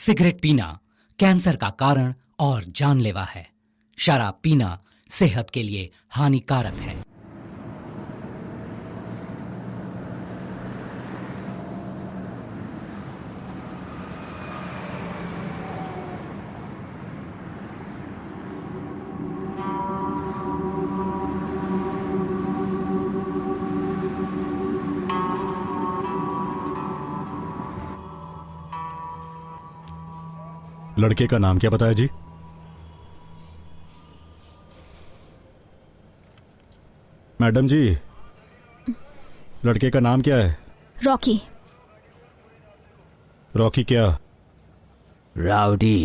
Cigarette पीना cancer का कारण और जानलेवा है। शराब पीना सेहत के लिए हानिकारक है। लड़के का नाम क्या बताया जी? मैडम जी, लड़के का नाम क्या है? रॉकी। रॉकी क्या? राउडी।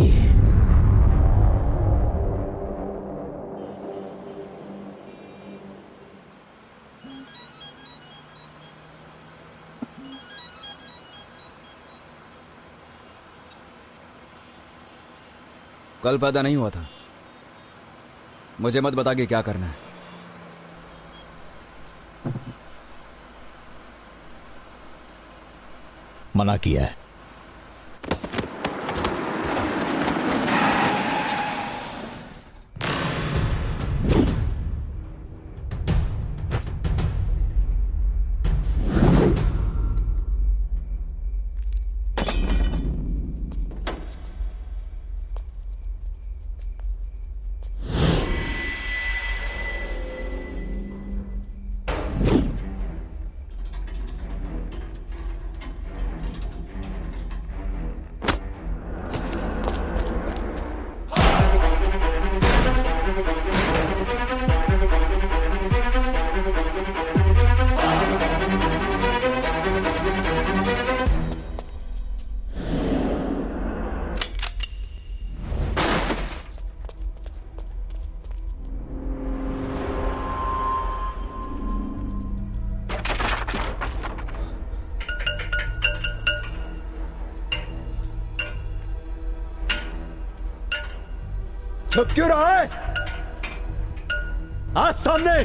कल पैदा नहीं हुआ था, मुझे मत बता के क्या करना है। मना किया है। छुप क्यों रहा है? आज सामने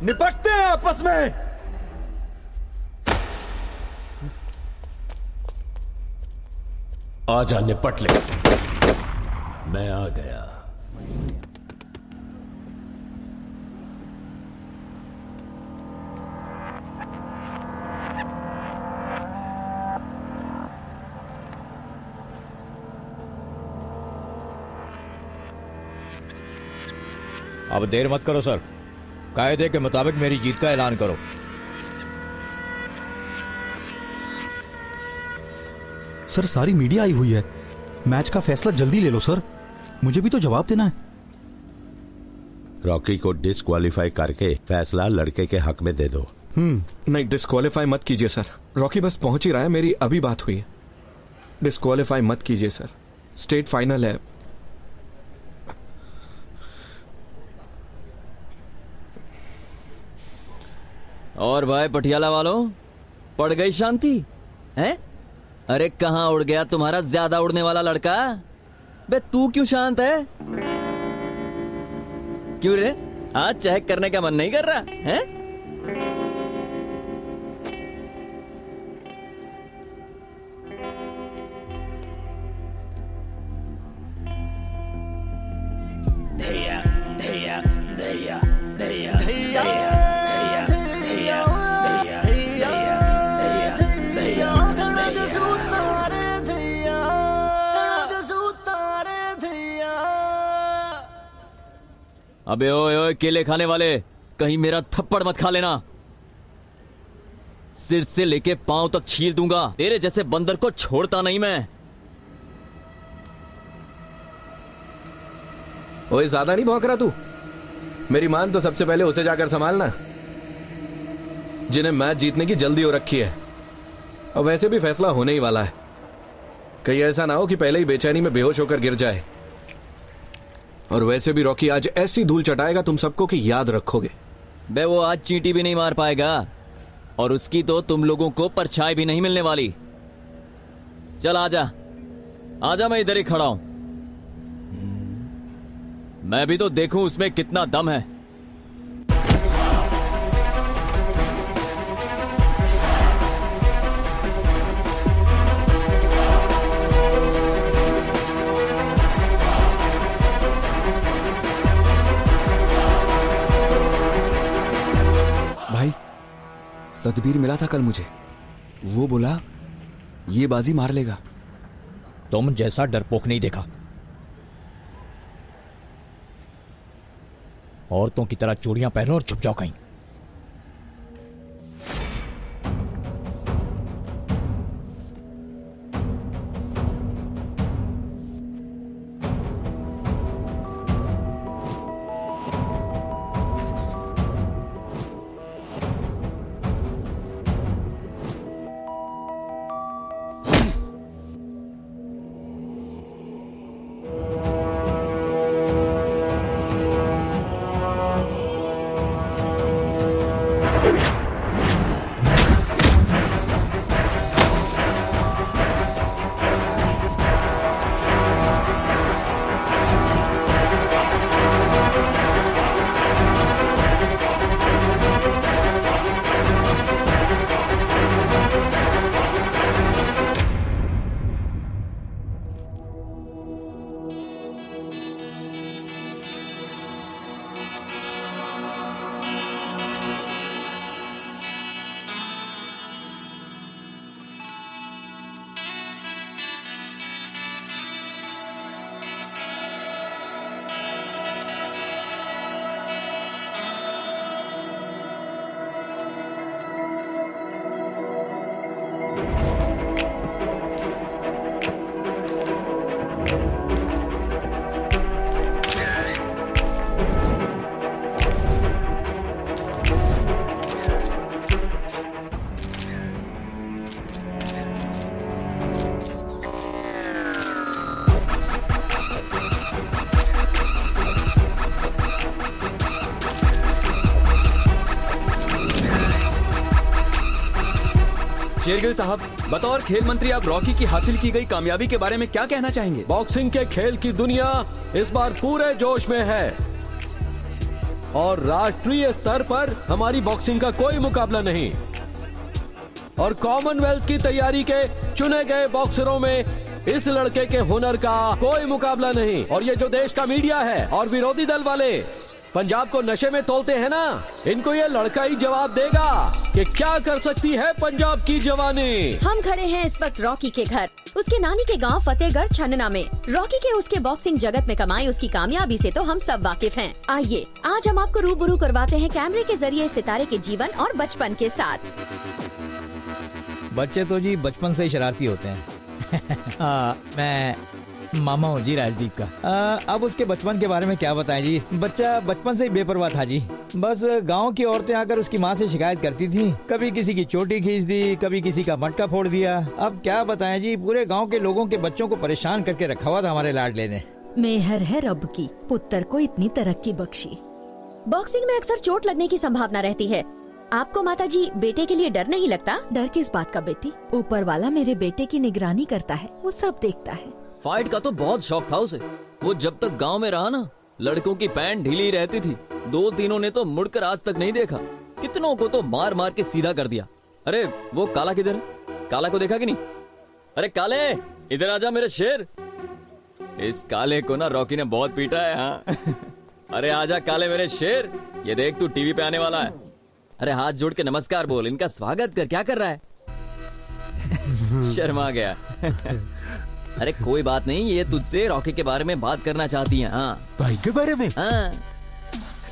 निपटते हैं आपस में। आजा निपट ले। मैं आ गया। अब देर मत करो सर, कायदे के मुताबिक मेरी जीत का ऐलान करो। सर सारी मीडिया आई हुई है, मैच का फैसला जल्दी ले लो सर, मुझे भी तो जवाब देना है। रॉकी को डिस्क्वालीफाई करके फैसला लड़के के हक में दे दो। नहीं, डिस्क्वालीफाई मत कीजिए सर। रॉकी बस पहुंच ही रहा है, मेरी अभी बात हुई है। डिस्क्वालीफाई मत कीजिए सर, स्टेट फाइनल है। और भाई पटियाला वालों, पड़ गई शांति हैं? अरे कहां उड़ गया तुम्हारा ज्यादा उड़ने वाला लड़का? बे तू क्यों शांत है? क्यों रे, आज चेक करने का मन नहीं कर रहा है? धैया धैया धैया धैया धैया अबे ओए ओए केले खाने वाले, कहीं मेरा थप्पड़ मत खा लेना। सिर से लेके पांव तक छील दूंगा, तेरे जैसे बंदर को छोड़ता नहीं मैं। ओए ज्यादा नहीं भौंक रहा तू? मेरी मान तो सबसे पहले उसे जाकर संभालना, जिन्हें मैच जीतने की जल्दी हो रखी है। और वैसे भी फैसला होने ही वाला है, कहीं ऐसा ना हो कि पहले ही बेचैनी में बेहोश होकर गिर जाए। और वैसे भी रॉकी आज ऐसी धूल चटाएगा तुम सबको कि याद रखोगे। बे वो आज चींटी भी नहीं मार पाएगा, और उसकी तो तुम लोगों को परछाई भी नहीं मिलने वाली। चल आजा आजा, मैं इधर ही खड़ा हूं, मैं भी तो देखूं उसमें कितना दम है। सतबीर मिला था कल मुझे, वो बोला ये बाजी मार लेगा। तुम जैसा डरपोक नहीं देखा। औरतों की तरह चूड़ियां पहनो और छुप जाओ कहीं। शेरगिल साहब, बतौर खेल मंत्री आप रॉकी की हासिल की गई कामयाबी के बारे में क्या कहना चाहेंगे? बॉक्सिंग के खेल की दुनिया इस बार पूरे जोश में है और राष्ट्रीय स्तर पर हमारी बॉक्सिंग का कोई मुकाबला नहीं। और कॉमनवेल्थ की तैयारी के चुने गए बॉक्सरों में इस लड़के के हुनर का कोई मुकाबला नहीं। और ये जो देश का मीडिया है और विरोधी दल वाले पंजाब को नशे में तोलते हैं ना, इनको ये लड़का ही जवाब देगा कि क्या कर सकती है पंजाब की जवानी। हम खड़े हैं इस वक्त रॉकी के घर, उसके नानी के गांव फतेहगढ़ छन्ना में। रॉकी के उसके बॉक्सिंग जगत में कमाई उसकी कामयाबी से तो हम सब वाकिफ हैं। आइए आज हम आपको रूबरू करवाते हैं कैमरे के जरिए सितारे के जीवन और बचपन के साथ। बच्चे तो जी बचपन से ही शरारती होते हैं। मैं मामा हूँ जी राजदीप का। अब उसके बचपन के बारे में क्या बताएं जी। बच्चा बचपन से ही बेपरवाह था जी। बस गांव की औरतें आकर उसकी माँ से शिकायत करती थी, कभी किसी की चोटी खींच दी, कभी किसी का मटका फोड़ दिया। अब क्या बताएं जी, पूरे गांव के लोगों के बच्चों को परेशान करके रखा हुआ था हमारे लाडले ने। मेहर है रब की, पुत्र को इतनी तरक्की बख्शी। बॉक्सिंग में अक्सर चोट लगने की संभावना रहती है। आपको माताजी बेटे के लिए डर नहीं लगता? डर किस बात का बेटी, ऊपर वाला मेरे बेटे की निगरानी करता है, वो सब देखता है। फाइट का तो बहुत शौक था उसे। वो जब तक गांव में रहा ना, लड़कों की पैंट ढीली रहती थी। 2-3 ने तो मुड़कर आज तक नहीं देखा। कितनों को तो मार मार के सीधा कर दिया। अरे वो काला किधर है? काला को देखा कि नहीं? अरे काले, इधर आजा मेरे शेर। इस काले को ना रॉकी ने बहुत पीटा है। हाँ। अरे आजा काले मेरे शेर, ये देख तू टीवी पे आने वाला है। अरे हाथ जोड़ के नमस्कार बोल, इनका स्वागत कर। क्या कर रहा है? शर्मा गया। अरे कोई बात नहीं, ये तुझसे रॉकी के बारे में बात करना चाहती हैं। हाँ भाई के बारे में? हाँ।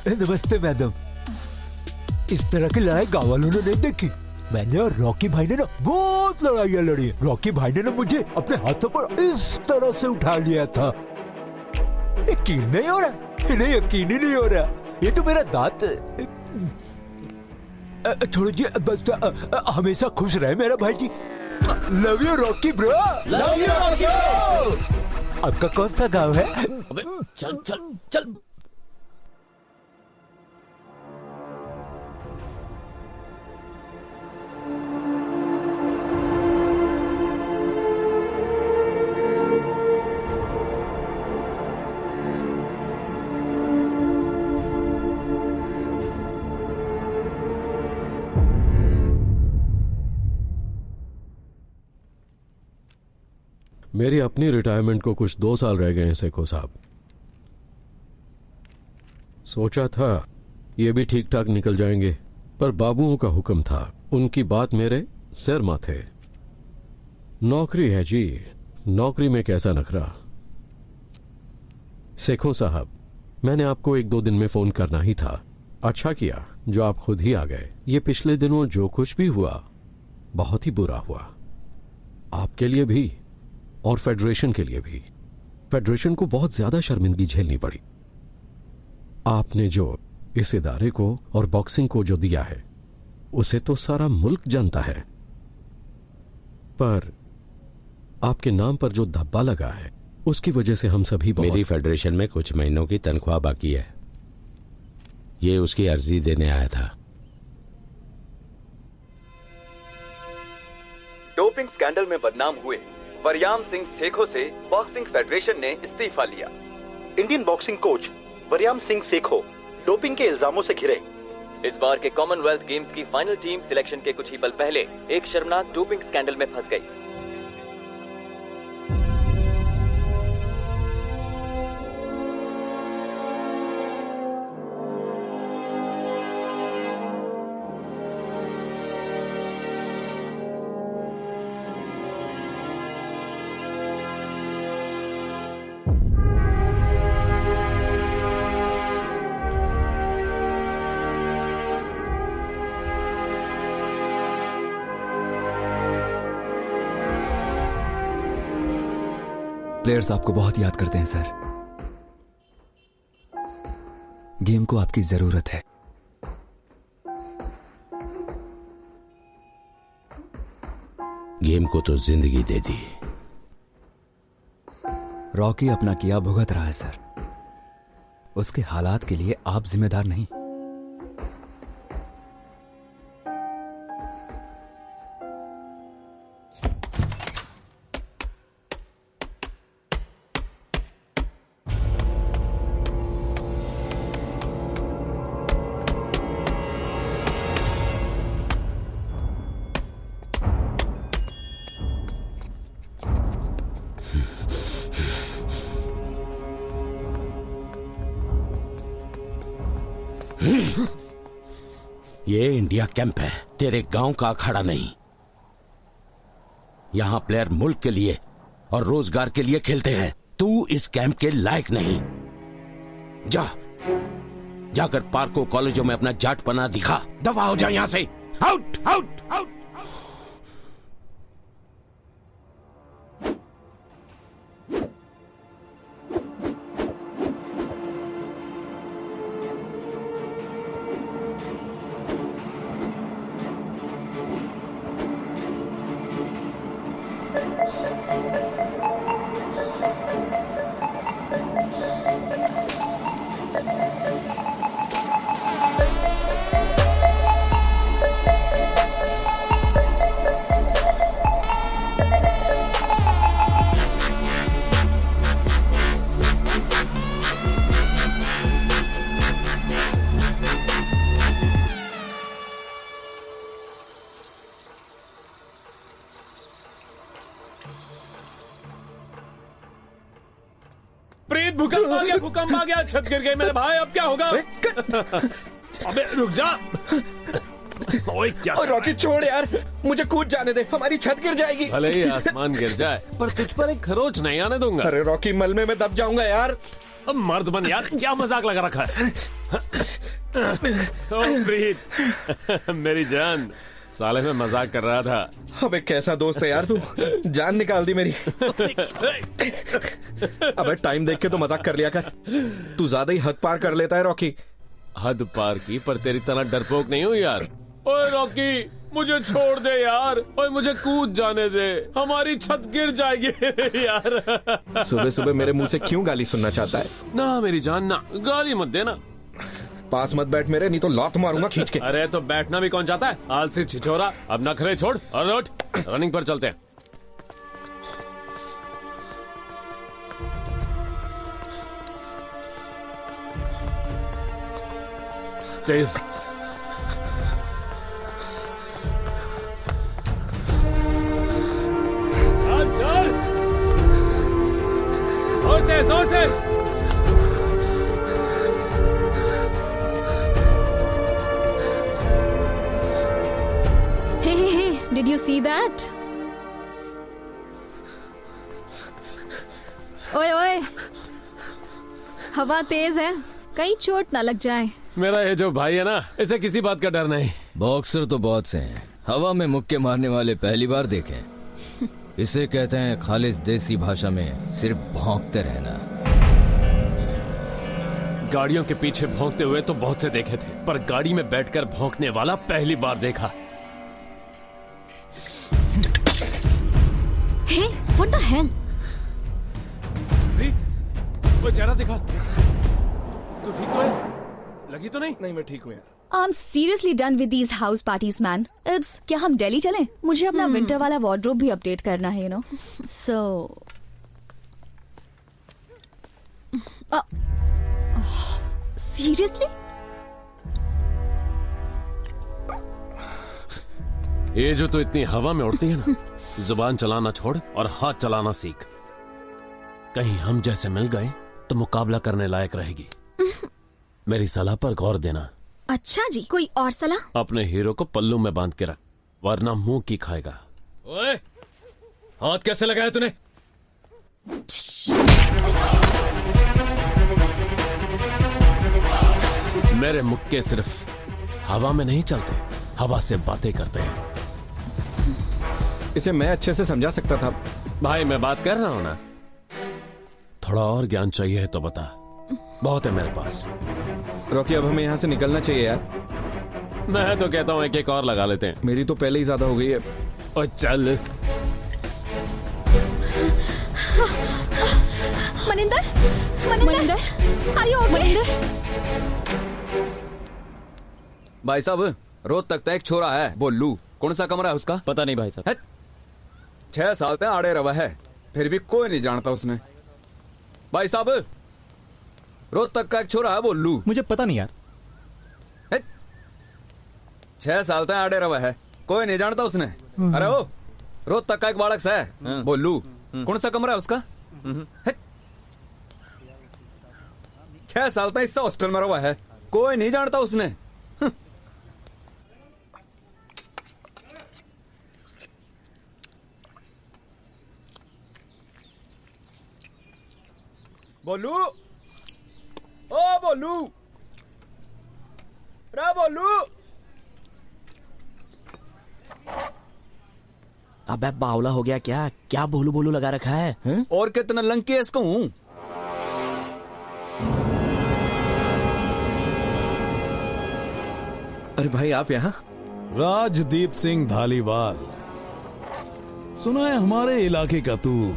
नमस्ते मैडम। इस तरह की लड़ाई गाँव वालों ने नहीं देखी। मैंने और रॉकी भाई ने ना बहुत लड़ाइयाँ लड़ी है। रॉकी भाई ने ना मुझे अपने हाथों पर इस तरह से उठा लिया था। यकीन नहीं हो रहा, इन्हें यकीन ही नहीं हो रहा। ये तो मेरा दांत। छोड़ो जी, बस हमेशा खुश रहे मेरा भाई ji. Love you Rocky bro. Love you Rocky bro. आपका कौन सा गांव है? अबे चल चल चल। मेरी अपनी रिटायरमेंट को कुछ 2 साल रह गए हैं सेखो साहब। सोचा था ये भी ठीक ठाक निकल जाएंगे, पर बाबुओं का हुक्म था उनकी बात मेरे सिर माथे। नौकरी है जी, नौकरी में कैसा नखरा। शेखों साहब, मैंने आपको 1-2 दिन में फोन करना ही था। अच्छा किया जो आप खुद ही आ गए। ये पिछले दिनों जो कुछ भी हुआ बहुत ही बुरा हुआ, आपके लिए भी और फेडरेशन के लिए भी। फेडरेशन को बहुत ज्यादा शर्मिंदगी झेलनी पड़ी। आपने जो इस इदारे को और बॉक्सिंग को जो दिया है उसे तो सारा मुल्क जानता है, पर आपके नाम पर जो धब्बा लगा है उसकी वजह से हम सभी मेरी फेडरेशन में कुछ महीनों की तनख्वाह बाकी है, ये उसकी अर्जी देने आया था। डोपिंग स्कैंडल में बदनाम हुए वरयाम सिंह सेखों से बॉक्सिंग फेडरेशन ने इस्तीफा लिया। Indian boxing coach Varyam Singh Sekhon doping के इल्जामों से घिरे। इस बार के कॉमनवेल्थ गेम्स की फाइनल टीम सिलेक्शन के कुछ ही पल पहले एक शर्मनाक डोपिंग स्कैंडल में फंस गई। प्लेयर्स आपको बहुत याद करते हैं सर। गेम को आपकी जरूरत है। गेम को तो जिंदगी दे दी। रॉकी अपना किया भुगत रहा है सर, उसके हालात के लिए आप जिम्मेदार नहीं। ये इंडिया कैंप है, तेरे गांव का अखाड़ा नहीं। यहां प्लेयर मुल्क के लिए और रोजगार के लिए खेलते हैं। तू इस कैंप के लायक नहीं। जाकर पार्कों कॉलेजों में अपना जाटपना दिखा। दफा हो जा यहां से। Out out out. भूकंप आ गया, छत गिर गई मेरे भाई, अब क्या होगा? अबे रुक जा। ओए क्या? रॉकी छोड़ यार, मुझे कूद जाने दे, हमारी छत गिर जाएगी। भले ही आसमान गिर जाए पर तुझ पर एक खरोच नहीं आने दूंगा। अरे रॉकी, मलबे में दब जाऊंगा यार। अब मर्द बन यार, क्या मजाक लगा रखा है? ओ प्रीत मेरी जान, साले में मजाक कर रहा था। अबे कैसा दोस्त है यार तू, जान निकाल दी मेरी। अबे टाइम देख के तो मजाक कर लिया कर, तू ज्यादा ही हद पार कर लेता है रॉकी। हद पार की, पर तेरी तरह डरपोक नहीं हूँ यार। ओए रॉकी, मुझे छोड़ दे यार। ओए मुझे कूद जाने दे, हमारी छत गिर जाएगी यार। सुबह सुबह मेरे मुंह से क्यों गाली सुनना चाहता है? ना मेरी जान ना, गाली मत देना। पास मत बैठ मेरे, नहीं तो लात मारूंगा खींच के। अरे तो बैठना भी कौन चाहता है? आलसी छिछोरा, अब नखरे छोड़ और उठ, रनिंग पर चलते हैं। तेज चल, और तेज और तेज। Did you see that? ओए ओए, हवा तेज है, कहीं चोट ना लग जाए। मेरा ये जो भाई है ना, इसे किसी बात का डर नहीं। बॉक्सर तो बहुत से हैं, हवा में मुक्के मारने वाले पहली बार देखे। इसे कहते हैं खालिस देसी भाषा में सिर्फ भौंकते रहना। गाड़ियों के पीछे भौंकते हुए तो बहुत से देखे थे, पर गाड़ी में बैठकर भौंकने वाला पहली बार देखा। Hey, what the hell? वो चेहरा दिखा। तू ठीक तो है? लगी तो नहीं? नहीं, मैं ठीक हूँ यार। I'm seriously done with these house parties, man. Ibs, क्या हम दिल्ली चलें? मुझे अपना विंटर वाला वार्डरोब भी अपडेट करना है, you know. So, seriously? ये जो तो इतनी हवा में उड़ती है ना, जुबान चलाना छोड़ और हाथ चलाना सीख। कहीं हम जैसे मिल गए तो मुकाबला करने लायक रहेगी। मेरी सलाह पर गौर देना। अच्छा जी, कोई और सलाह? अपने हीरो को पल्लू में बांध के रख, वरना मुंह की खाएगा। ओए, हाथ कैसे लगाया तूने? मेरे मुक्के सिर्फ हवा में नहीं चलते, हवा से बातें करते हैं। इसे मैं अच्छे से समझा सकता था। भाई मैं बात कर रहा हूं ना, थोड़ा और ज्ञान चाहिए तो बता, बहुत है मेरे पास। रॉकी, अब हमें यहाँ से निकलना चाहिए यार। मैं तो कहता हूँ एक और लगा लेते हैं। मेरी तो पहले ही ज्यादा हो गई है। और चल। Maninder, are you okay? भाई साहब, रोज तक एक छोरा है, बोलू। कौन सा कमरा है उसका? पता नहीं भाई साहब। 6 साल तक आड़े रवा है, फिर भी कोई नहीं जानता उसने। भाई साहब, रोज तक का एक छोरा है, बोलू। मुझे पता नहीं यार। 6 साल तक आड़े रवा है, कोई नहीं जानता उसने। अरे ओ, रोज तक का एक बालक है, बोलू। कौन सा कमरा है उसका? 6 साल तक इस हॉस्टल में रवा है, कोई नहीं जानता उसने। बोलू, ओ बोलू, रे बोलू। अबे बावला हो गया क्या? क्या बोलू बोलू लगा रखा है, हैं? और कितना लंकी है इसको हूं। अरे भाई, आप यहाँ? राजदीप सिंह धालीवाल, सुना है हमारे इलाके का तू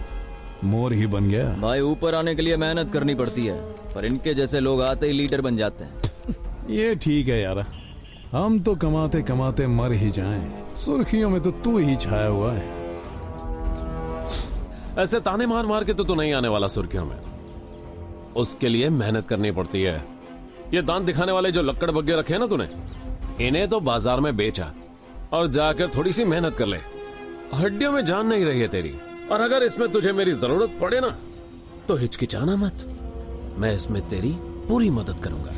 मोर ही बन गया। भाई, ऊपर आने के लिए मेहनत करनी पड़ती है, पर इनके जैसे लोग आते ही लीडर बन जाते हैं। ये ठीक है यार, हम तो कमाते कमाते मर ही जाएं। सुर्खियों में तो तू ही छाया हुआ है। ऐसे ताने मार मार के तो नहीं आने वाला सुर्खियों में, उसके लिए मेहनत करनी पड़ती है। ये दांत दिखाने वाले जो लक्कड़ बग्गे रखे हैं ना तूने, इन्हें तो बाजार में बेचा और जाकर थोड़ी सी मेहनत कर ले। हड्डियों में जान नहीं रही है तेरी, और अगर इसमें तुझे मेरी जरूरत पड़े ना तो हिचकिचाना मत, मैं इसमें तेरी पूरी मदद करूंगा।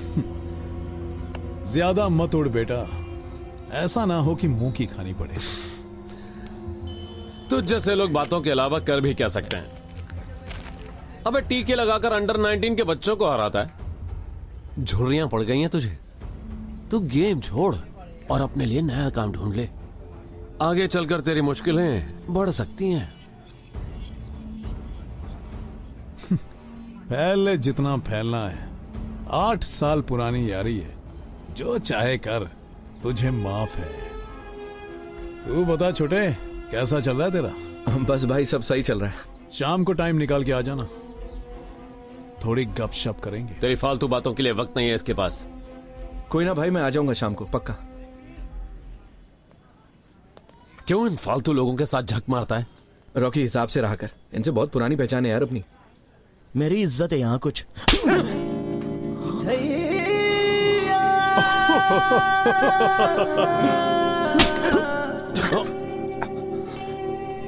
ज्यादा मत उड़ बेटा, ऐसा ना हो कि मुंह की खानी पड़े। तुझ जैसे लोग बातों के अलावा कर भी क्या सकते हैं? अबे टीके लगाकर अंडर 19 के बच्चों को हराता है। झुर्रियां पड़ गई हैं तुझे, तू गेम छोड़ और अपने लिए नया काम ढूंढ ले। आगे चलकर तेरी मुश्किलें बढ़ सकती हैं। पहले जितना फैलना है, 8 साल पुरानी यारी है, जो चाहे कर, तुझे माफ है। तू बता छोटे, कैसा चल रहा है तेरा? बस भाई, सब सही चल रहा है। शाम को टाइम निकाल के आ जाना, थोड़ी गपशप करेंगे। तेरी फालतू बातों के लिए वक्त नहीं है इसके पास। कोई ना भाई, मैं आ जाऊंगा शाम को, पक्का। क्यों इन फालतू लोगों के साथ झक मारता है? रॉकी, हिसाब से रहा कर, इनसे बहुत पुरानी पहचान है यार अपनी। मेरी इज्जत है यहाँ कुछ।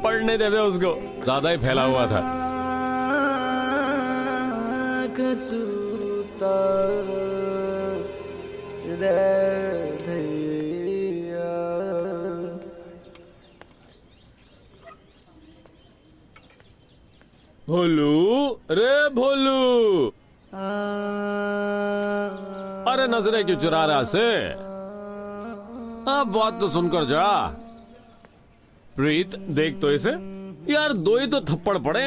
पढ़ने देवे उसको, ज्यादा ही फैला हुआ था। भोलू, रे भोलू, अरे नजरें क्यों चुरा रहा से? अब बात तो सुनकर जा। प्रीत देख तो इसे यार, 2 ही तो थप्पड़ पड़े,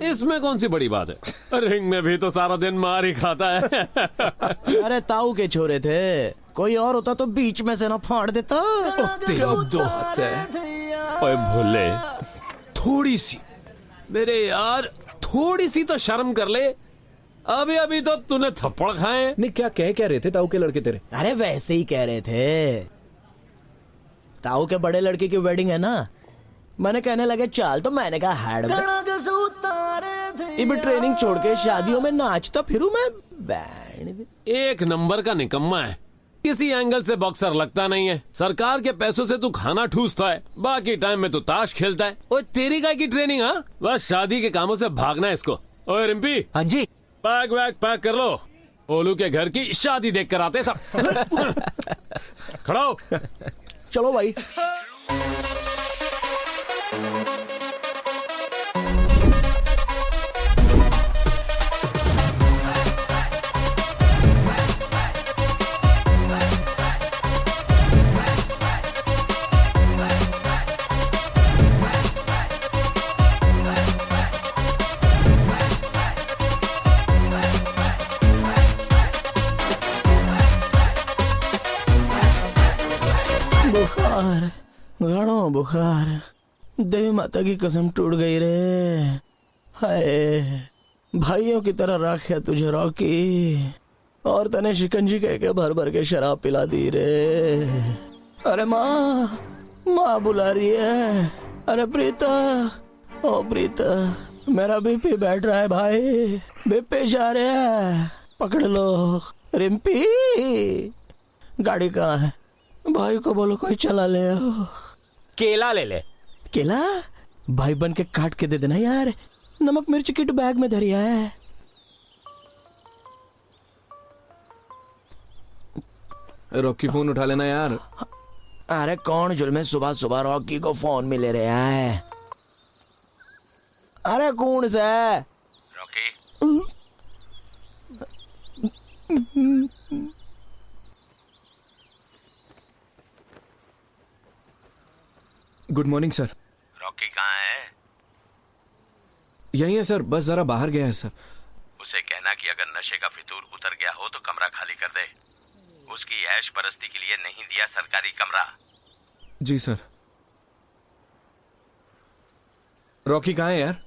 इसमें कौन सी बड़ी बात है? रिंग में भी तो सारा दिन मार ही खाता है। अरे ताऊ के छोरे थे, कोई और होता तो बीच में से ना फाड़ देता। ओए भोले, थोड़ी सी मेरे यार, थोड़ी सी तो शर्म कर ले। अभी अभी तो तूने थप्पड़ खाए। नहीं, क्या रहे थे ताऊ के लड़के तेरे? अरे वैसे ही कह रहे थे, ताऊ के बड़े लड़के की वेडिंग है ना, मैंने कहने लगे चल, तो मैंने कहा हैड में ट्रेनिंग छोड़ के शादियों में नाचता फिरूं मैं। बैंड एक नंबर का निकम्मा है, किसी एंगल से बॉक्सर लगता नहीं है। सरकार के पैसों से तू खाना ठूसता है, बाकी टाइम में तू ताश खेलता है। ओए तेरी काय की ट्रेनिंग? हाँ, बस शादी के कामों से भागना है इसको। ओए रिम्पी, हाँ जी, बैग वैग पैक कर लो, ओलू के घर की शादी देख कर आते सब। खड़ा हो। चलो भाई। बुखार, घणो बुखार, देवी माता की कसम टूट गई रे। हाय, भाइयों की तरह राख्या तुझे रॉकी, और तने शिकंजी कह के भर भर के शराब पिला दी रे। अरे माँ बुला रही है। अरे प्रीता, ओ प्रीता, मेरा बीपी बैठ रहा है भाई, बीपी जा रहा है, पकड़ लो। रिम्पी, गाड़ी कहाँ है? भाई को बोलो कोई चला ले। केला ले ले। केला भाई बन के काट के दे देना यार, नमक मिर्च किट बैग में धरिया है। रॉकी फोन उठा लेना यार। अरे कौन जुल्मे सुबह सुबह रॉकी को फोन में ले रहा है? अरे कौन सा Rocky? Good morning sir. Rocky कहाँ है? यही है सर, बस जरा बाहर गया है सर। उसे कहना कि अगर नशे का फितूर उतर गया हो तो कमरा खाली कर दे। उसकी ऐश परस्ती के लिए नहीं दिया सरकारी कमरा। जी सर। रॉकी कहाँ है यार?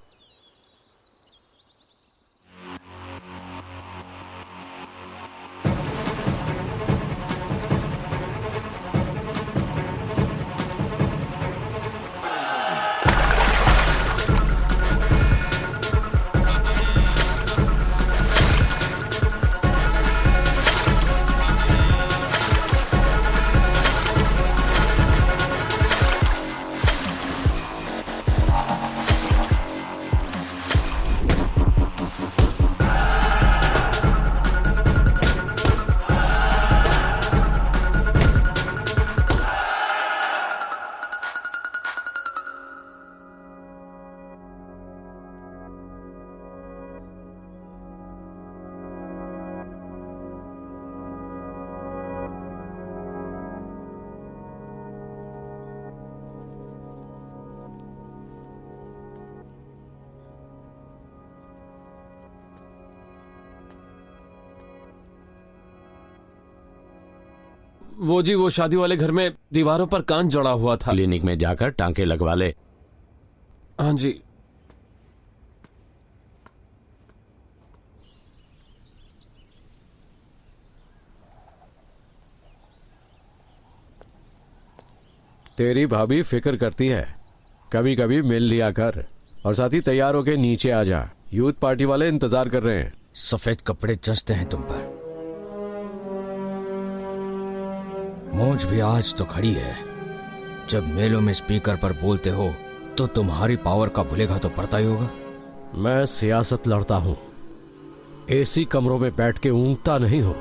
वो शादी वाले घर में दीवारों पर कांच जड़ा हुआ था। क्लिनिक में जाकर टांके लगवा ले। हाँ जी। तेरी भाभी फिक्र करती है, कभी कभी मिल लिया कर, और साथ ही तैयार होके नीचे आ जा, यूथ पार्टी वाले इंतजार कर रहे हैं। सफेद कपड़े जचते हैं तुम पर। मौज भी आज तो खड़ी है। जब मेलों में स्पीकर पर बोलते हो तो तुम्हारी पावर का भूलेगा तो पड़ता ही होगा। मैं सियासत लड़ता हूं, एसी कमरों में बैठ के ऊँगता नहीं हूं।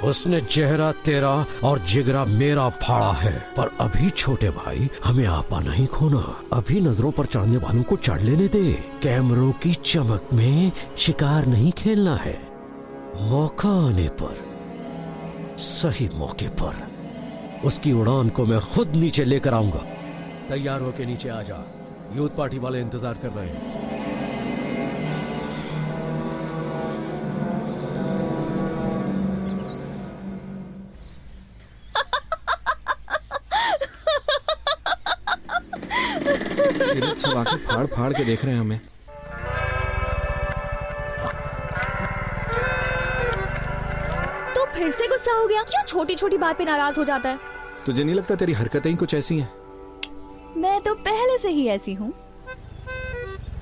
उसने चेहरा तेरा और जिगरा मेरा फाड़ा है, पर अभी छोटे भाई हमें आपा नहीं खोना। अभी नजरों पर चढ़ने वालों को चढ़ लेने दे। कैमरों की चमक में शिकार नहीं खेलना है। मौका आने पर, सही मौके पर उसकी उड़ान को मैं खुद नीचे लेकर आऊंगा। तैयार होके नीचे आ जा, यूथ पार्टी वाले इंतजार कर रहे हैं। सब आके फाड़ फाड़ के देख रहे हैं हमें। तो फिर से गुस्सा हो गया? क्यों छोटी छोटी बात पे नाराज हो जाता है? तुझे नहीं लगता तेरी हरकतें ही कुछ ऐसी हैं? मैं तो पहले से ही ऐसी हूँ।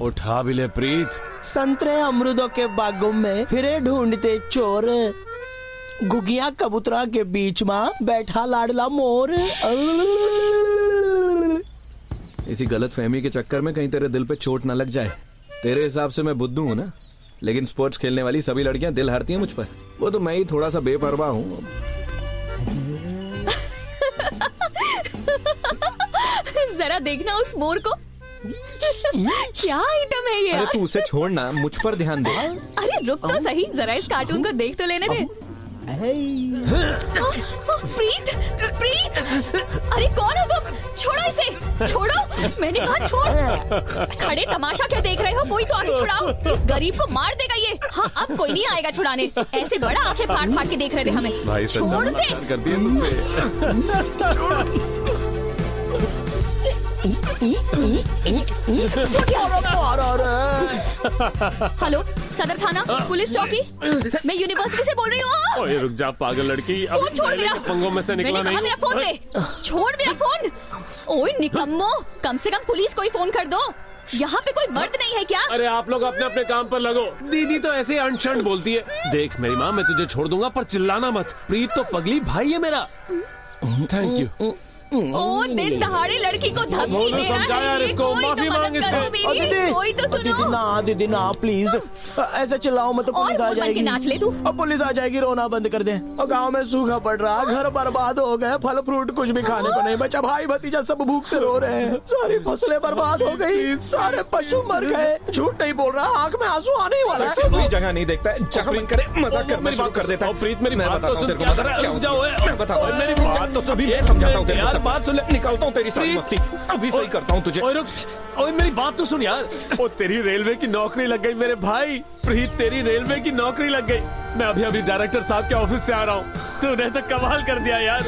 उठा भी ले प्रीत। संतरे अमरूदों के बागों में फिरे ढूंढते चोर, गुगिया कबूतरा के बीच में बैठा लाडला मोर। इसी गलत फहमी के चक्कर में कहीं तेरे दिल पे चोट ना लग जाए। तेरे हिसाब से मैं बुद्धू हूँ ना, लेकिन स्पोर्ट्स खेलने वाली सभी लड़कियां दिल हारती हैं मुझ पर। वो तो मैं ही थोड़ा सा बेपरवाह हूँ। जरा देखना उस मोर को। क्या आइटम है ये? अरे तू उसे छोड़ना, मुझ पर ध्यान दे। अरे रुक तो सही, जरा इस कार्टून को देख तो लेने दे। प्रीत, प्रीत, अरे कौन हो तुम? छोड़ो इसे, छोड़ो। मैंने कहा छोड़। खड़े तमाशा क्या देख रहे हो? कोई तो आके छुड़ाओ। इस गरीब को मार देगा ये। हाँ, अब कोई नहीं आएगा छुड़ाने। ऐसे बड़ा आंखें फाड़ फाड़ के देख रहे थे हमें। भाई छोड़ से। करती है तुमसे। हेलो, सदर थाना, पुलिस चौकी। मैं यूनिवर्सिटी से बोल रही हूँ। ओए रुक जा पागल लड़की, फोन छोड़ मेरा। पंगों में से निकला नहीं। मेरा फोन दे। छोड़ मेरा फोन। ओए निकम्मो, कम से कम पुलिस को ही फोन कर दो। यहाँ पे कोई मर्द नहीं है क्या? अरे आप लोग अपने अपने काम पर लगो। दीदी तो ऐसे अनशन बोलती है। देख मेरी माँ, मैं तुझे छोड़ दूंगा पर चिल्लाना मत। प्रीत तो पगली भाई है मेरा। Thank you. ओ दिन दहाड़े लड़की को धमकी दे रहा है। इसको माफी मांग इससे। कोई तो सुनो। दीदी ना प्लीज, ऐसे चिल्लाओ मत तो पुलिस आ जाएगी। नाच ले तू। अब पुलिस आ जाएगी, रोना बंद कर दे। और गांव में सूखा पड़ रहा, घर बर्बाद हो गए, फल फ्रूट कुछ भी खाने को नहीं बचा। भाई भतीजा सब भूख से रो रहे हैं। सारी फसलें बर्बाद हो गई, सारे पशु मर गए। झूठ नहीं बोल रहा, आंख में आंसू आने ही वाला है। कोई जगह नहीं देखता है, जहाँ मन करे मजाक करना शुरू कर देता है। प्रीत मेरी बात तो सुन। तेरे को मजाक क्या होता? मैं बताता हूँ। मेरी बात तो अभी मैं समझाता हूँ तेरे को। बात सुन। निकालता हूँ तेरी सारी मस्ती, अभी सही करता हूँ तुझे। ओए मेरी बात तो सुन यार। ओ तेरी रेलवे की नौकरी लग गई मेरे भाई। प्रीत तेरी रेलवे की नौकरी लग गई। मैं अभी अभी डायरेक्टर साहब के ऑफिस से आ रहा हूँ। तूने तो कमाल कर दिया यार।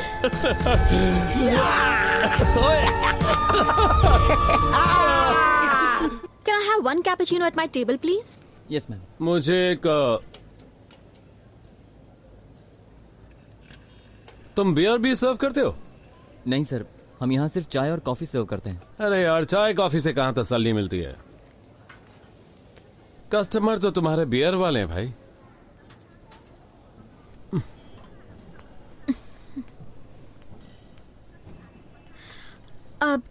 Can I have one cappuccino at my table, please? Yes, ma'am. मुझे एक तुम बियर भी सर्व करते हो? नहीं सर, हम यहाँ सिर्फ चाय और कॉफी सर्व करते हैं। अरे यार, चाय कॉफी से कहाँ तसल्ली मिलती है। कस्टमर तो तुम्हारे बियर वाले हैं भाई।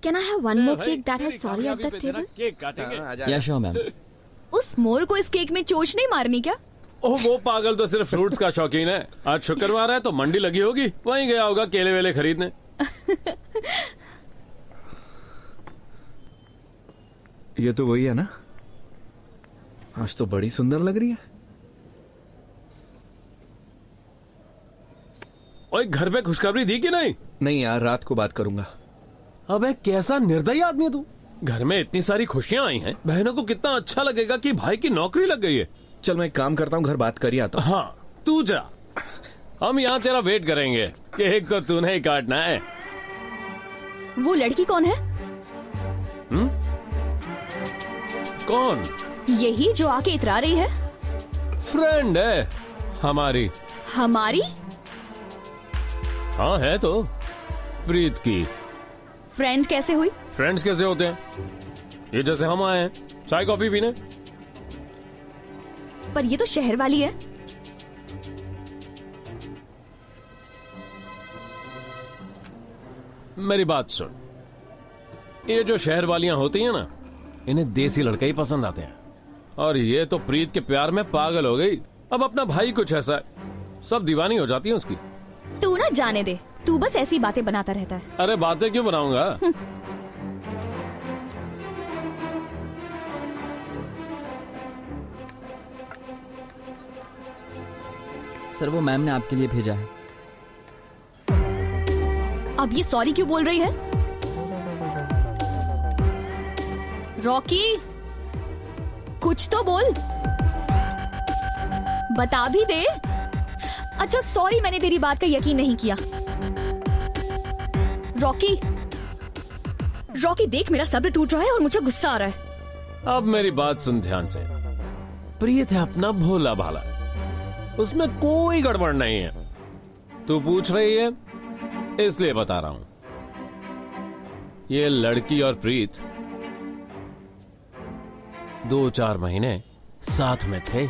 Can I have one more cake that has sorry at the table? Cake काटेंगे? या श्योर मैम। उस मोर को इस केक में चोच नहीं मारनी क्या? ओह वो पागल तो सिर्फ फ्रूट्स का शौकीन है। आज शुक्रवार है तो मंडी लगी होगी, वहीं गया होगा केले वेले खरीदने। ये तो वही है ना? आज तो बड़ी सुंदर लग रही है। ओए घर पे खुशखबरी दी कि नहीं? नहीं यार, रात को बात करूंगा। अबे कैसा निर्दयी आदमी है तू। घर में इतनी सारी खुशियां आई हैं, बहनों को कितना अच्छा लगेगा कि भाई की नौकरी लग गई है। चल मैं एक काम करता हूँ, घर बात कर ही आता हूँ। हाँ तू जा, हम यहाँ तेरा वेट करेंगे। केक तो तूने ही काटना है। वो लड़की कौन है? कौन? यही जो आके इतरा रही है। फ्रेंड है हमारी। हमारी? हाँ है तो। प्रीत की फ्रेंड कैसे हुई? फ्रेंड्स कैसे होते हैं? ये जैसे हम आए हैं चाय कॉफी पीने। पर ये तो शहर वाली है। मेरी बात सुन, ये जो शहर वालियां होती हैं ना, इन्हें देसी लड़के ही पसंद आते हैं। और ये तो प्रीत के प्यार में पागल हो गई। अब अपना भाई कुछ ऐसा है, सब दीवानी हो जाती है उसकी। तू ना जाने दे, तू बस ऐसी बातें बनाता रहता है। अरे बातें क्यों बनाऊंगा? सर वो मैम ने आपके लिए भेजा है। अब ये सॉरी क्यों बोल रही है? रॉकी कुछ तो बोल, बता भी दे। अच्छा सॉरी, मैंने तेरी बात का यकीन नहीं किया। रॉकी रॉकी देख, मेरा सब्र टूट रहा है और मुझे गुस्सा आ रहा है। अब मेरी बात सुन ध्यान से। प्रीत है अपना भोला भाला, उसमें कोई गड़बड़ नहीं है। तू पूछ रही है इसलिए बता रहा हूं। ये लड़की और प्रीत 2-4 महीने साथ में थे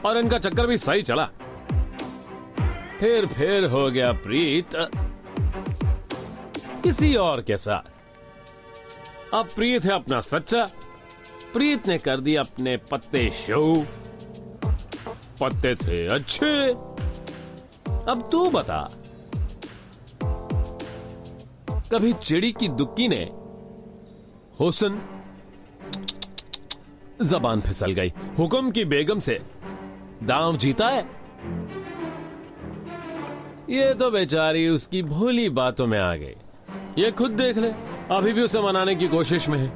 और इनका चक्कर भी सही चला। फिर हो गया प्रीत किसी और के साथ। अब प्रीत है अपना सच्चा। प्रीत ने कर दिया अपने पत्ते शो। पत्ते थे अच्छे। अब तू बता, कभी चिड़ी की दुक्की ने हुस्न, जबान फिसल गई, हुक्म की बेगम से दांव जीता है? ये तो बेचारी उसकी भोली बातों में आ गई। ये खुद देख ले, अभी भी उसे मनाने की कोशिश में है।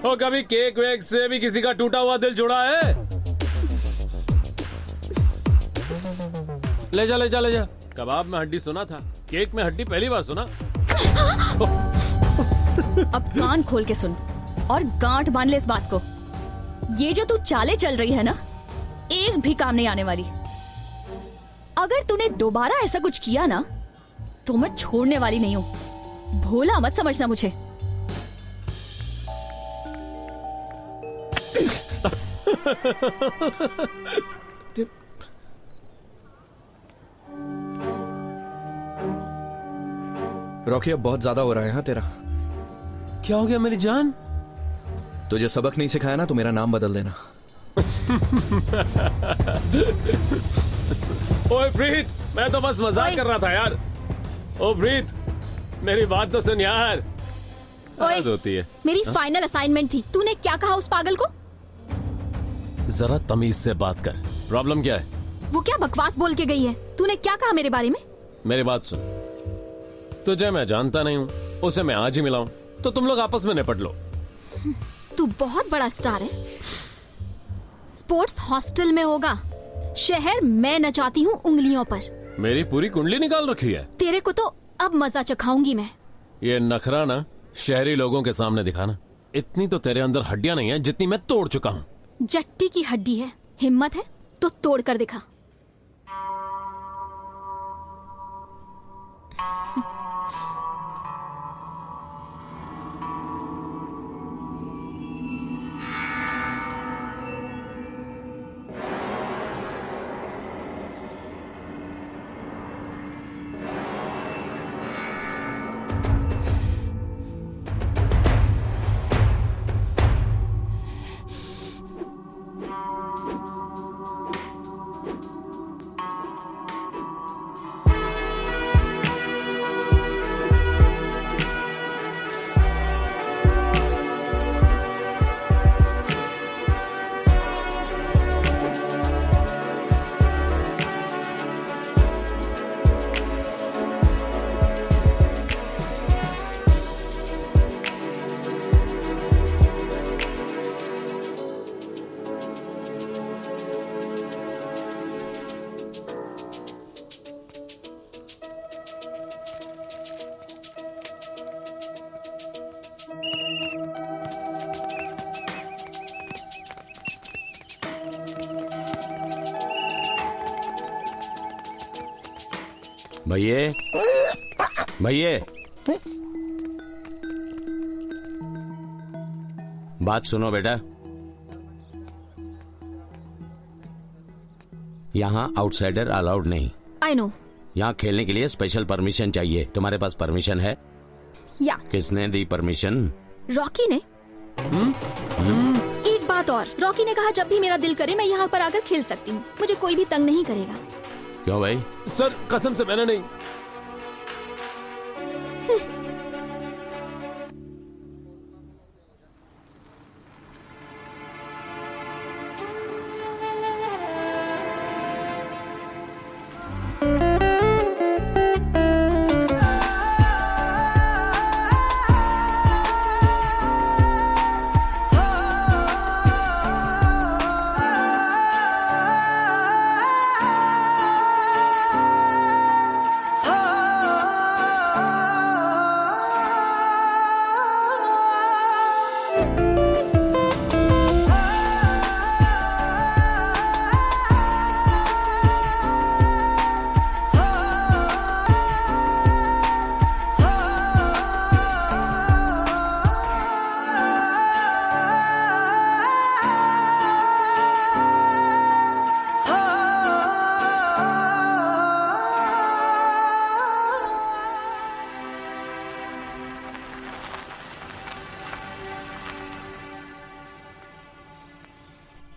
और कभी केक वेक से भी किसी का टूटा हुआ दिल जुड़ा है? ले जा। कबाब में हड्डी सुना था, केक में हड्डी पहली बार सुना। अब कान खोल के सुन और गांठ बांध ले इस बात को। ये जो तू चाले चल रही है ना, एक भी काम नहीं आने वाली। अगर तूने दोबारा ऐसा कुछ किया ना तो मैं छोड़ने वाली नहीं हूं। भोला मत समझना मुझे। रॉकी अब बहुत ज्यादा हो रहा है। हाँ तेरा क्या हो गया मेरी जान? तुझे सबक नहीं सिखाया ना तो मेरा नाम बदल देना। ओए प्रीत, मैं तो बस मजाक कर रहा था यार। ओ प्रीत, मेरी बात तो सुन यार। हद होती है। मेरी फाइनल असाइनमेंट थी, तूने क्या कहा उस पागल को? जरा तमीज से बात कर। प्रॉब्लम क्या है? वो क्या बकवास बोल के गई है? तूने क्या कहा मेरे बारे में? मेरी बात सुन, तुझे मैं जानता नहीं हूँ, उसे मैं आज ही मिला हूँ, तो तुम लोग आपस में निपट लो। तू बहुत बड़ा स्टार है। स्पोर्ट्स हॉस्टल में होगा। शहर मैं नचाती हूँ उंगलियों पर। मेरी पूरी कुंडली निकाल रखी है। तेरे को तो अब मजा चखाऊंगी मैं। ये नखरा ना शहरी लोगों के सामने दिखाना। इतनी तो तेरे अंदर हड्डियां नहीं है जितनी मैं तोड़ चुका हूँ। जट्टी की हड्डी है, हिम्मत है तो तोड़ कर दिखा। भैये बात सुनो बेटा। यहाँ आउटसाइडर अलाउड नहीं। I know. यहाँ खेलने के लिए स्पेशल परमिशन चाहिए। तुम्हारे पास परमिशन है? या किसने दी परमिशन? रॉकी ने। एक बात बात और, रॉकी ने कहा जब भी मेरा दिल करे मैं यहाँ पर आकर खेल सकती हूँ, मुझे कोई भी तंग नहीं करेगा। क्यों भाई? सर कसम से मैंने नहीं।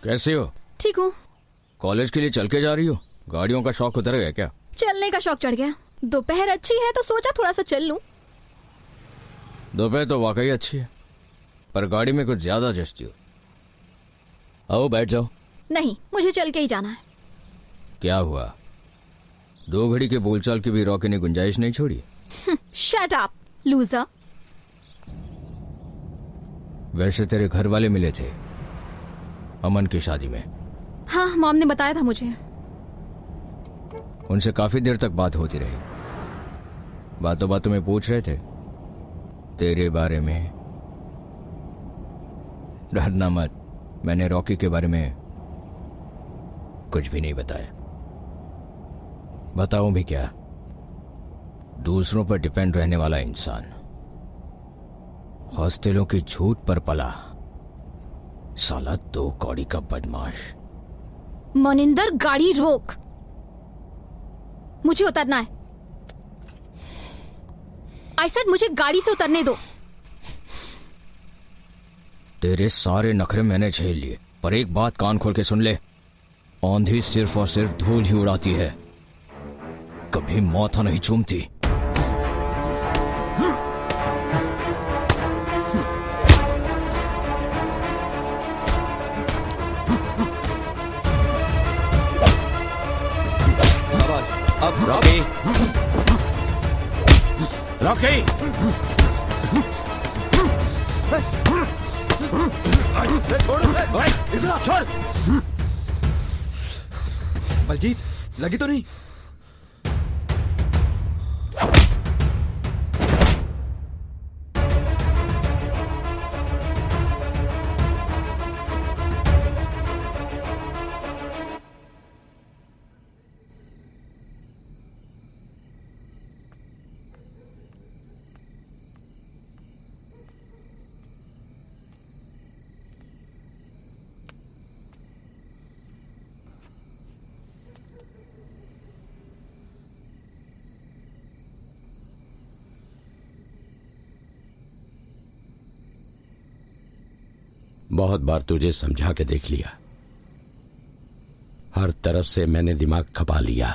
कैसे हो? ठीक हूँ। कॉलेज के लिए चल के जा रही हो? गाड़ियों का शौक उतर गया क्या? चलने का शौक चढ़ गया। दोपहर अच्छी है तो सोचा थोड़ा सा चल लूं। दोपहर तो वाकई अच्छी है, पर गाड़ी में कुछ ज्यादा जचती हो। आओ बैठ जाओ। नहीं, मुझे चल के ही जाना है। क्या हुआ? 2 घड़ी के बोलचाल की भी रॉकी ने गुंजाइश नहीं छोड़ी। Shut up loser. वैसे तेरे घर वाले मिले थे अमन की शादी में। हाँ, मॉम ने बताया था मुझे। उनसे काफी देर तक बात होती रही। बातों बातों में पूछ रहे थे तेरे बारे में। डरना मत, मैंने रॉकी के बारे में कुछ भी नहीं बताया। बताऊं भी क्या? दूसरों पर डिपेंड रहने वाला इंसान, हॉस्टलों की झूठ पर पला साला 2 कौड़ी का बदमाश। मनिंदर गाड़ी रोक, मुझे उतरना है। आई सेड मुझे गाड़ी से उतरने दो। तेरे सारे नखरे मैंने झेल लिए, पर एक बात कान खोल के सुन ले, आंधी सिर्फ और सिर्फ धूल ही उड़ाती है, कभी माथा नहीं चूमती। अब रॉकी, रॉकी, छोड़। बलजीत, लगी तो नहीं? बहुत बार तुझे समझा के देख लिया, हर तरफ से मैंने दिमाग खपा लिया,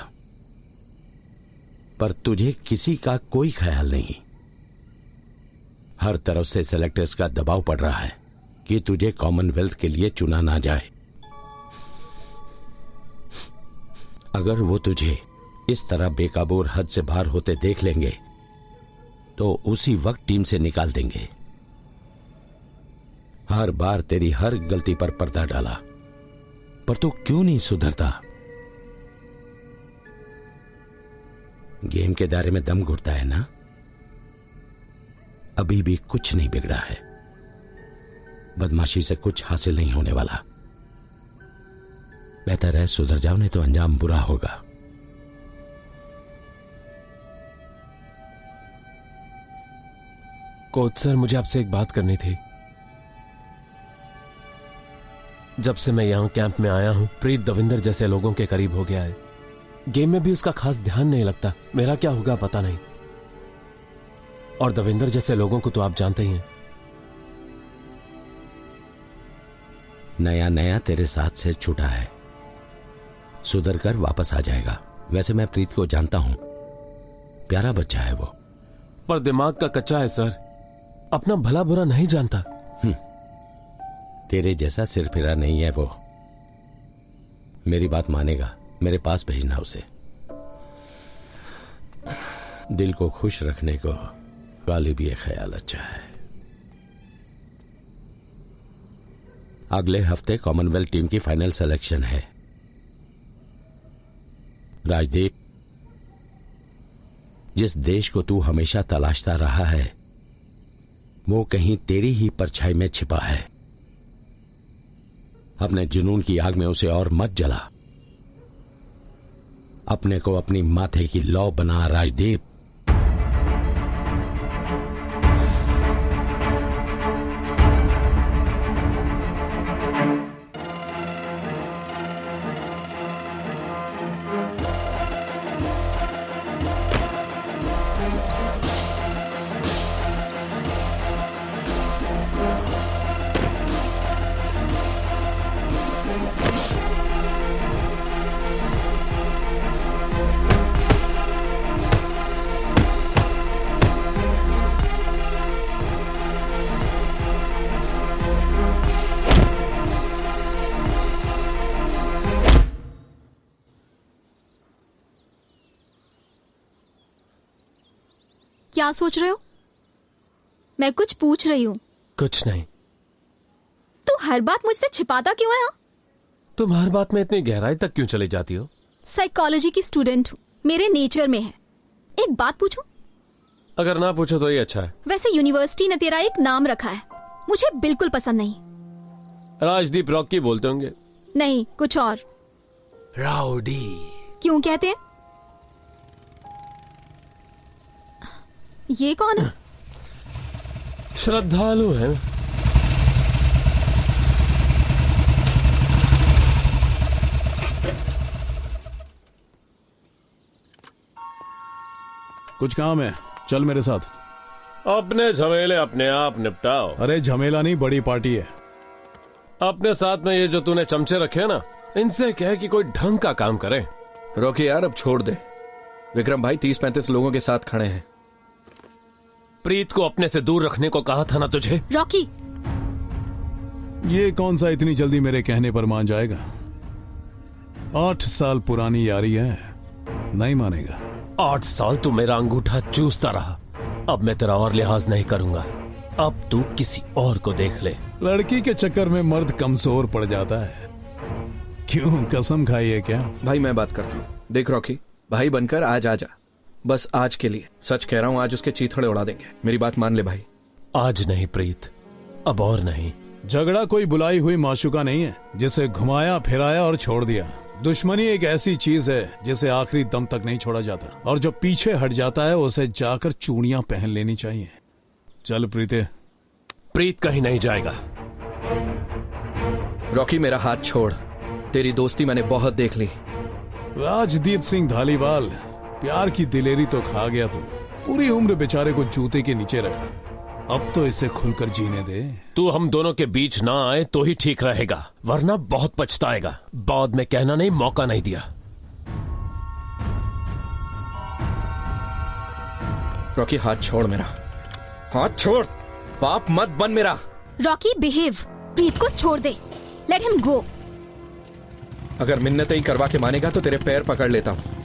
पर तुझे किसी का कोई ख्याल नहीं। हर तरफ से सेलेक्टर्स का दबाव पड़ रहा है कि तुझे कॉमनवेल्थ के लिए चुना ना जाए। अगर वो तुझे इस तरह बेकाबू और हद से बाहर होते देख लेंगे तो उसी वक्त टीम से निकाल देंगे। हर बार तेरी हर गलती पर पर्दा डाला, पर तू क्यों नहीं सुधरता? गेम के दायरे में दम घुटता है ना? अभी भी कुछ नहीं बिगड़ा है। बदमाशी से कुछ हासिल नहीं होने वाला। बेहतर है सुधर जाओ, नहीं तो अंजाम बुरा होगा। कोच सर, मुझे आपसे एक बात करनी थी। जब से मैं यहां कैंप में आया हूं, प्रीत दविंदर जैसे लोगों के करीब हो गया है। गेम में भी उसका खास ध्यान नहीं लगता। मेरा क्या होगा पता नहीं। और दविंदर जैसे लोगों को तो आप जानते ही हैं। नया नया तेरे साथ से छूटा है, सुधर कर वापस आ जाएगा। वैसे मैं प्रीत को जानता हूं, प्यारा बच्चा है वो, पर दिमाग का कच्चा है सर, अपना भला बुरा नहीं जानता। तेरे जैसा सिर फिरा नहीं है वो। मेरी बात मानेगा, मेरे पास भेजना उसे। दिल को खुश रखने को गालिब ये ख्याल अच्छा है। अगले हफ्ते कॉमनवेल्थ टीम की फाइनल सिलेक्शन है। राजदीप, जिस देश को तू हमेशा तलाशता रहा है वो कहीं तेरी ही परछाई में छिपा है। अपने जुनून की आग में उसे और मत जला। अपने को अपनी माथे की लौ बना राजदीप। क्या सोच रहे हो? मैं कुछ पूछ रही हूँ। कुछ नहीं। तू हर बात मुझसे छिपाता क्यों है? तुम हर बात में इतनी गहराई तक क्यों चली जाती हो? साइकोलॉजी की स्टूडेंट हूँ, मेरे नेचर में है। एक बात पूछूं? अगर ना पूछो तो ये अच्छा है। वैसे यूनिवर्सिटी ने तेरा एक नाम रखा है, मुझे बिल्कुल पसंद नहीं। राजदीप रॉकी बोलते होंगे। नहीं, कुछ और। राउडी। क्यों कहते हैं? ये कौन है? श्रद्धालु है। कुछ काम है, चल मेरे साथ। अपने झमेले अपने आप निपटाओ। अरे झमेला नहीं, बड़ी पार्टी है। अपने साथ में ये जो तूने चमचे रखे ना, इनसे कह कि कोई ढंग का काम करे। रॉकी यार अब छोड़ दे। विक्रम भाई 30-35 लोगों के साथ खड़े हैं। प्रीत को अपने से दूर रखने को कहा था ना तुझे। रॉकी, ये कौन सा इतनी जल्दी मेरे कहने पर मान जाएगा? 8 साल पुरानी यारी है, नहीं मानेगा। 8 साल तू मेरा अंगूठा चूसता रहा, अब मैं तेरा और लिहाज नहीं करूंगा। अब तू किसी और को देख ले। लड़की के चक्कर में मर्द कमजोर पड़ जाता है। क्यों, कसम खाई है क्या? भाई मैं बात करता हूँ। देख रॉकी, भाई बनकर आज आ जा, बस आज के लिए। सच कह रहा हूँ, आज उसके चीथड़े उड़ा देंगे। मेरी बात मान ले भाई। आज नहीं प्रीत, अब और नहीं। झगड़ा कोई बुलाई हुई माशुका नहीं है जिसे घुमाया फिराया और छोड़ दिया। दुश्मनी एक ऐसी चीज है जिसे आखिरी दम तक नहीं छोड़ा जाता, और जो पीछे हट जाता है उसे जाकर चूड़ियां पहन लेनी चाहिए। चल प्रीते। प्रीत कहीं नहीं जाएगा। रॉकी मेरा हाथ छोड़, तेरी दोस्ती मैंने बहुत देख ली। राजदीप सिंह धालीवाल, प्यार की दिलेरी तो खा गया तू। पूरी उम्र बेचारे को जूते के नीचे रखा, अब तो इसे खुलकर जीने दे। तू हम दोनों के बीच ना आए तो ही ठीक रहेगा, वरना बहुत पछताएगा। बाद में कहना नहीं, मौका नहीं दिया। रॉकी हाथ छोड़ मेरा, हाथ छोड़। पाप मत बन मेरा। रॉकी बिहेव, प्रीत को छोड़ दे, लेट हिम गो। अगर मिन्नतें ही करवा के मानेगा तो तेरे पैर पकड़ लेता हूं।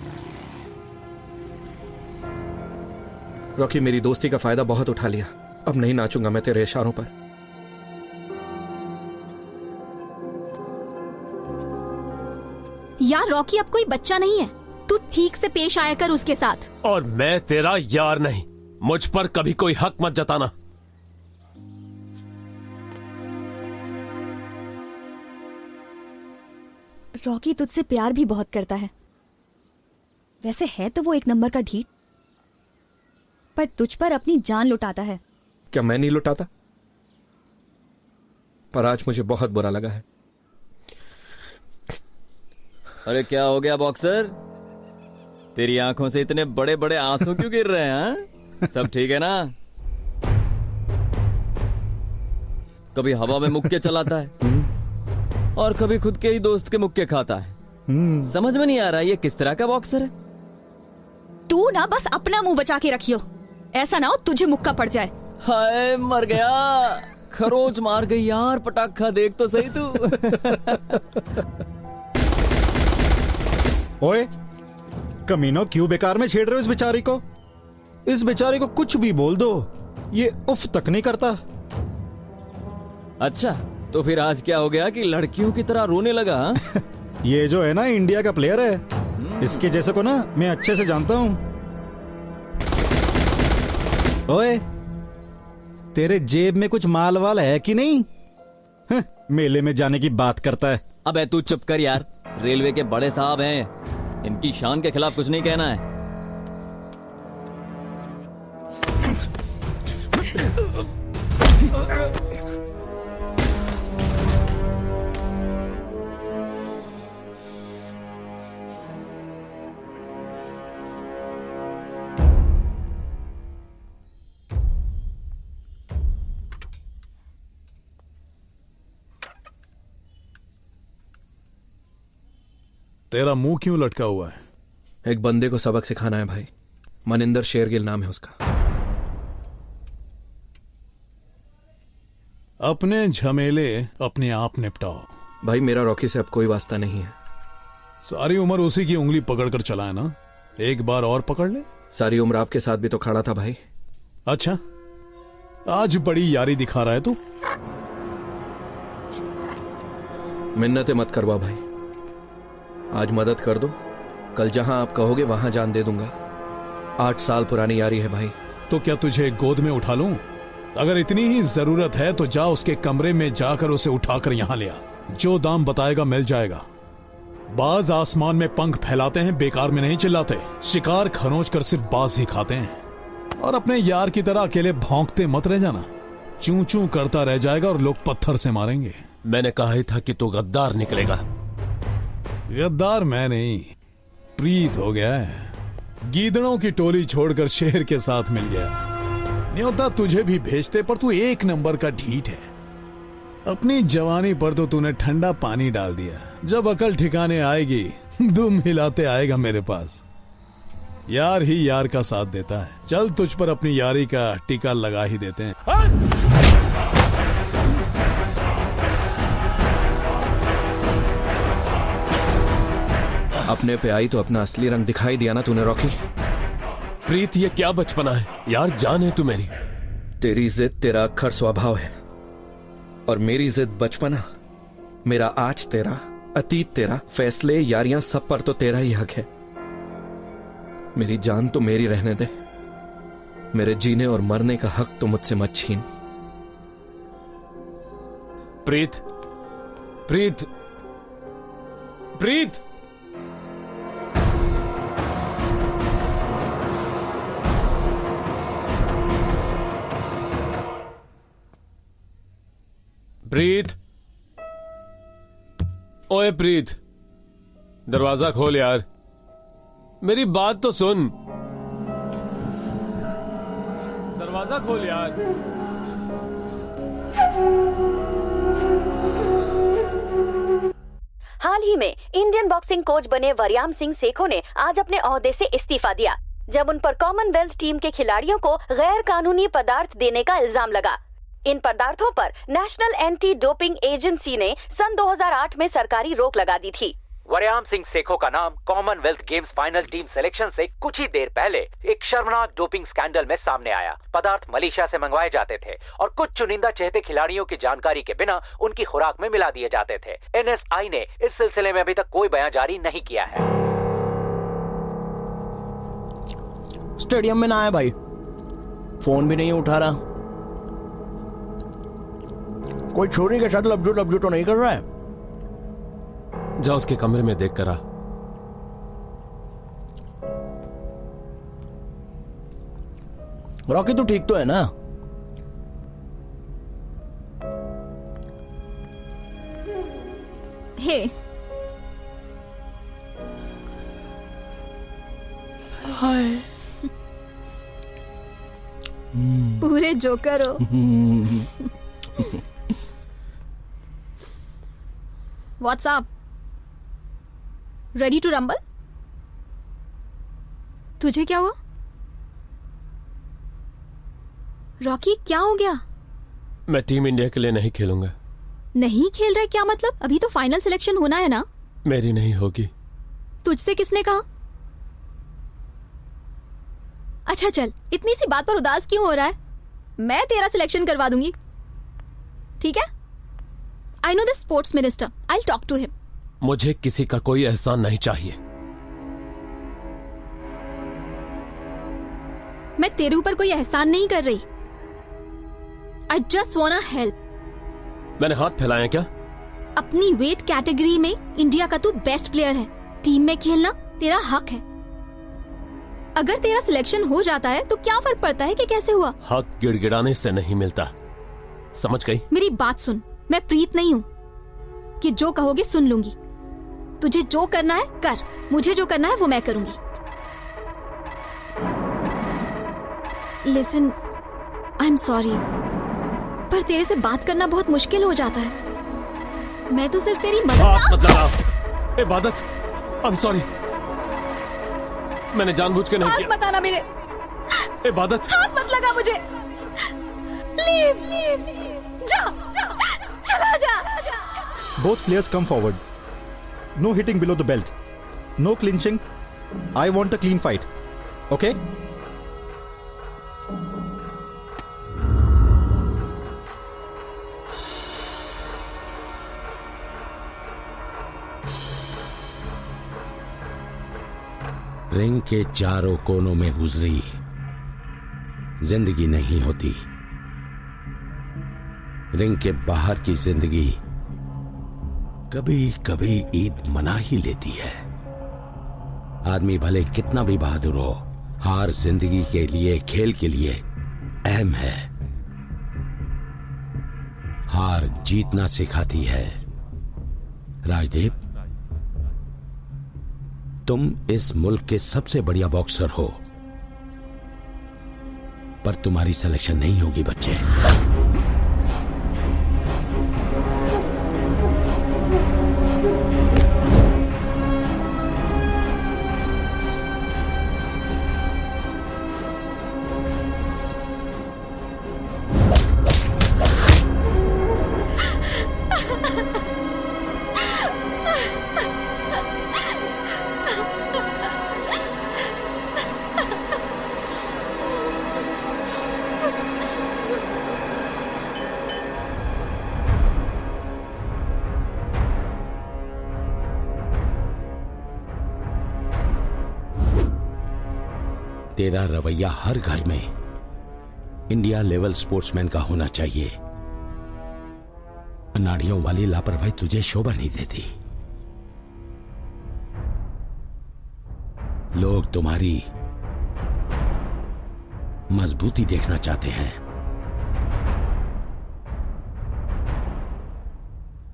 रॉकी मेरी दोस्ती का फायदा बहुत उठा लिया, अब नहीं नाचूंगा मैं तेरे इशारों पर। यार रॉकी अब कोई बच्चा नहीं है, तू ठीक से पेश आया कर उसके साथ। और मैं तेरा यार नहीं, मुझ पर कभी कोई हक मत जताना। रॉकी तुझसे प्यार भी बहुत करता है। वैसे है तो वो एक नंबर का ढीठ, पर तुझ पर अपनी जान लुटाता है। क्या मैं नहीं लुटाता? पर आज मुझे बहुत बुरा लगा है। अरे क्या हो गया बॉक्सर, तेरी आंखों से इतने बड़े बड़े आंसू क्यों गिर रहे हैं? सब ठीक है ना? कभी हवा में मुक्के चलाता है, और कभी खुद के ही दोस्त के मुक्के खाता है। समझ में नहीं आ रहा ये किस तरह का बॉक्सर है। तू ना बस अपना मुंह बचा के रखियो, ऐसा ना हो तुझे मुक्का पड़ जाए। हाय मर गया, खरोच मार गई यार। पटाखा देख तो सही तू। ओए कमीनो, क्यों बेकार में छेड़ रहे हो इस बेचारी को? इस बेचारी को कुछ भी बोल दो, ये उफ तक नहीं करता। अच्छा तो फिर आज क्या हो गया कि लड़कियों की तरह रोने लगा? ये जो है ना इंडिया का प्लेयर है, इसके जैसे को ना मैं अच्छे से जानता हूं। ओए तेरे जेब में कुछ माल वाल है कि नहीं? मेले में जाने की बात करता है। अबे तू चुप कर यार, रेलवे के बड़े साहब हैं, इनकी शान के खिलाफ कुछ नहीं कहना है। तेरा मुंह क्यों लटका हुआ है? एक बंदे को सबक सिखाना है भाई। मनिंदर शेरगिल नाम है उसका। अपने झमेले अपने आप निपटाओ। भाई मेरा रॉकी से अब कोई वास्ता नहीं है। सारी उम्र उसी की उंगली पकड़कर चला है ना, एक बार और पकड़ ले। सारी उम्र आपके साथ भी तो खड़ा था भाई। अच्छा आज बड़ी यारी दिखा रहा है तू। मिन्नतें मत करवा भाई, आज मदद कर दो, कल जहां आप कहोगे वहां जान दे दूंगा। 8 साल पुरानी यारी है भाई। तो क्या तुझे गोद में उठा लूं? अगर इतनी ही जरूरत है तो जा उसके कमरे में जाकर उसे उठाकर यहां ले आ। जो दाम बताएगा मिल जाएगा। बाज आसमान में पंख फैलाते हैं, बेकार में नहीं चिल्लाते। शिकार खरोच कर सिर्फ बाज ही खाते हैं। और अपने यार की तरह अकेले भौंकते मत रह जाना, चूं चूं करता रह जाएगा और लोग पत्थर से मारेंगे। मैंने कहा ही था कि तू गद्दार निकलेगा। गद्दार मैं नहीं, प्रीत हो गया है। गीदड़ों की टोली छोड़कर शेर के साथ मिल गया। न्योता तुझे भी भेजते पर तू एक नंबर का ढीठ है। अपनी जवानी पर तो तूने ठंडा पानी डाल दिया। जब अकल ठिकाने आएगी दुम हिलाते आएगा मेरे पास। यार ही यार का साथ देता है। चल तुझ पर अपनी यारी का टीका लगा ही देते हैं। अपने पे आई तो अपना असली रंग दिखाई दिया ना तूने रॉकी। प्रीत ये क्या बचपना है यार, जान है तू मेरी। तेरी जिद तेरा अक्खर स्वभाव है और मेरी जिद बचपना। मेरा आज तेरा, अतीत तेरा, फैसले यारियां सब पर तो तेरा ही हक है। मेरी जान तो मेरी रहने दे, मेरे जीने और मरने का हक तो मुझसे मत छीन। प्रीत, प्रीत, प्रीत। प्रीत, ओए प्रीत, दरवाजा खोल यार, मेरी बात तो सुन। दरवाजा खोल यार। हाल ही में इंडियन बॉक्सिंग कोच बने वरियाम सिंह सेखो ने आज अपने ओहदे से इस्तीफा दिया, जब उन पर कॉमनवेल्थ टीम के खिलाड़ियों को गैर कानूनी पदार्थ देने का इल्जाम लगा। इन पदार्थों पर नेशनल एंटी डोपिंग एजेंसी ने सन 2008 में सरकारी रोक लगा दी थी। वरियाम सिंह सेखो का नाम Commonwealth games final team selection से कुछ ही देर पहले एक शर्मनाक डोपिंग स्कैंडल में सामने आया। पदार्थ मलेशिया से मंगवाए जाते थे और कुछ चुनिंदा चहेते खिलाड़ियों की जानकारी के बिना उनकी खुराक में मिला दिए जाते थे। एनएसआई ने इस सिलसिले में अभी तक कोई बयान जारी नहीं किया है। स्टेडियम में ना आया भाई, फोन भी नहीं उठा रहा। कोई छोरी के साथ लबजू तो नहीं कर रहा है? जा उसके कमरे में देख कर आ। रॉकी तू ठीक तो है ना? हे हाय पूरे जोकर हो। What's up? Ready to rumble? तुझे क्या हुआ? रॉकी क्या हो गया? मैं टीम इंडिया के लिए नहीं खेलूंगा। नहीं खेल रहा? क्या मतलब? अभी तो फाइनल सिलेक्शन होना है ना। मेरी नहीं होगी। तुझसे किसने कहा? अच्छा चल, इतनी सी बात पर उदास क्यों हो रहा है? मैं तेरा सिलेक्शन करवा दूंगी, ठीक है? I know the sports minister, I will talk to him. मुझे किसी का कोई एहसान नहीं चाहिए। मैं तेरे ऊपर कोई एहसान नहीं कर रही। I just वांना help. मैंने हाथ फैलाया क्या? अपनी वेट कैटेगरी में इंडिया का तू बेस्ट प्लेयर है। टीम में खेलना तेरा हक है। अगर तेरा सिलेक्शन हो जाता है तो क्या फर्क पड़ता है कि कैसे हुआ? हक गिड़गिड़ाने से नहीं मिलता, समझ गई? मेरी बात सुन, मैं प्रीत नहीं हूँ कि जो कहोगे सुन लूंगी। तुझे जो करना है कर, मुझे जो करना है वो मैं करूंगी। लिसन, आई एम सॉरी, पर तेरे से बात करना बहुत मुश्किल हो जाता है। मैं तो सिर्फ तेरी मदद मत लगा। इबादत, आई एम सॉरी, मैंने जानबूझ के नहीं किया। मत आना मेरे। इबादत, हाथ मत लगा मुझे। लीव, जा, चला जा। Both players come forward. No hitting below the belt. No clinching. I want a clean fight. Okay? Ring के चारों कोनों में गुजरी जिंदगी नहीं होती। रिंग के बाहर की जिंदगी कभी कभी ईद मना ही लेती है। आदमी भले कितना भी बहादुर हो, हार जिंदगी के लिए, खेल के लिए अहम है। हार जीतना सिखाती है। राजदीप, तुम इस मुल्क के सबसे बढ़िया बॉक्सर हो, पर तुम्हारी सिलेक्शन नहीं होगी बच्चे। तेरा रवैया हर घर में इंडिया लेवल स्पोर्ट्समैन का होना चाहिए। अनाड़ियों वाली लापरवाही तुझे शोभा नहीं देती। लोग तुम्हारी मजबूती देखना चाहते हैं,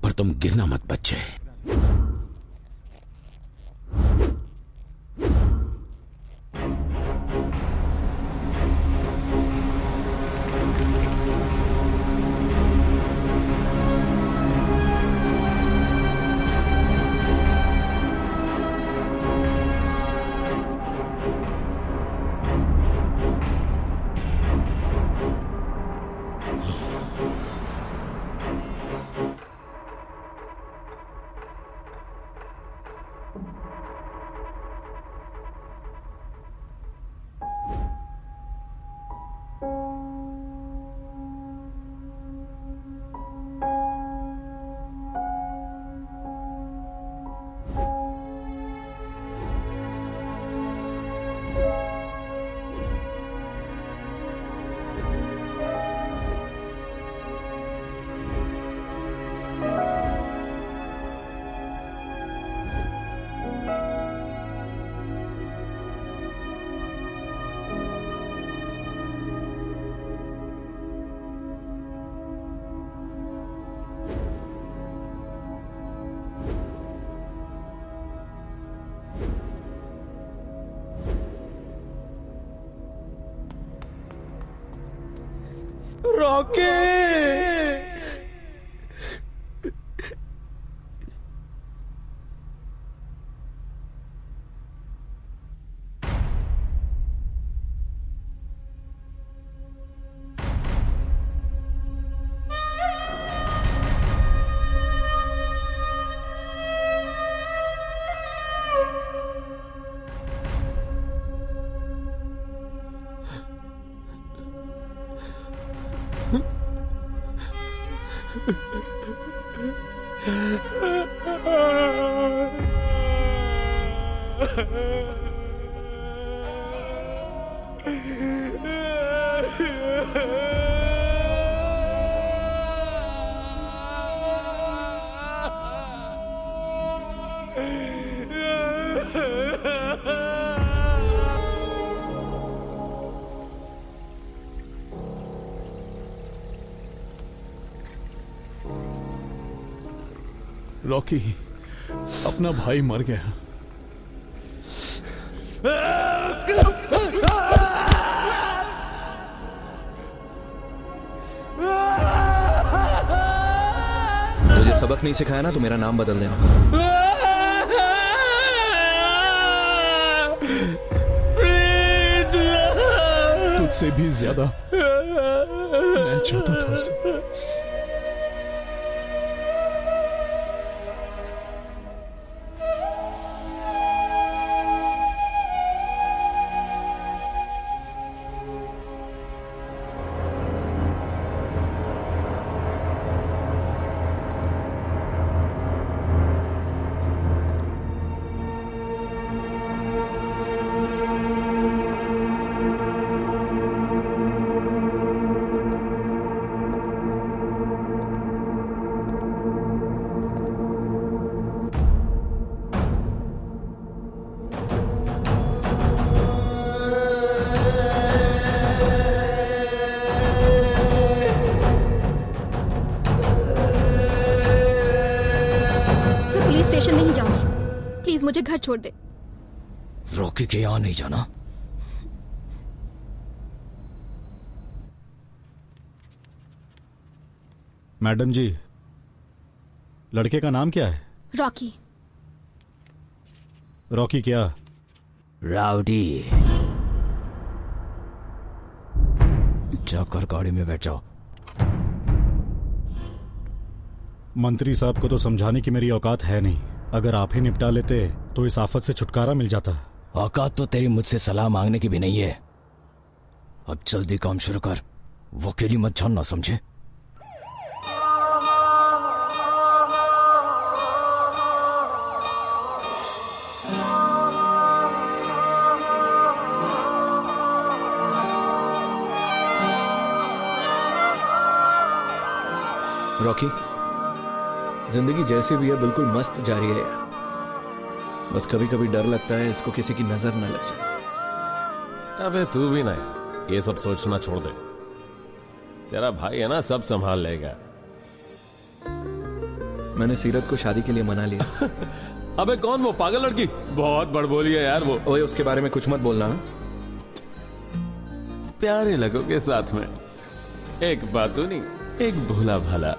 पर तुम गिरना मत बच्चे। रॉकी, रॉकी, अपना भाई मर गया। तुझे सबक नहीं सिखाया ना तो मेरा नाम बदल देना। तुझसे भी ज्यादा मैं चाहता था उसे। स्टेशन नहीं जाऊंगी, प्लीज मुझे घर छोड़ दे। रॉकी के यहां नहीं जाना। मैडम जी, लड़के का नाम क्या है? रॉकी। रॉकी क्या? राउडी। जाकर गाड़ी में बैठ जाओ। मंत्री साहब को तो समझाने की मेरी औकात है नहीं। अगर आप ही निपटा लेते तो इस आफत से छुटकारा मिल जाता। औकात तो तेरी मुझसे सलाह मांगने की भी नहीं है। अब जल्दी काम शुरू कर, वकीली मत जानना, समझे? रॉकी, जिंदगी जैसी भी है बिल्कुल मस्त जा रही है यार। बस कभी कभी डर लगता है इसको किसी की नजर न लग जाए। अबे तू भी ना ये सब सोचना छोड़ दे। तेरा भाई है ना, सब संभाल लेगा। मैंने सीरत को शादी के लिए मना लिया। अबे कौन वो पागल लड़की? बहुत बड़बोली है यार वो। ओए, उसके बारे में कुछ मत बोलना। प्यारे लगोगे साथ में। एक बातू नहीं, एक भोला भाला।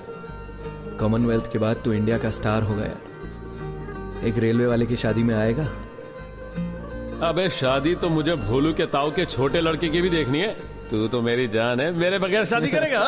कॉमनवेल्थ के बाद तू इंडिया का स्टार होगा यार। एक रेलवे वाले की शादी में आएगा। अबे शादी तो मुझे भोलू के ताऊ के छोटे लड़के की भी देखनी है। तू तो मेरी जान है, मेरे बगैर शादी करेगा?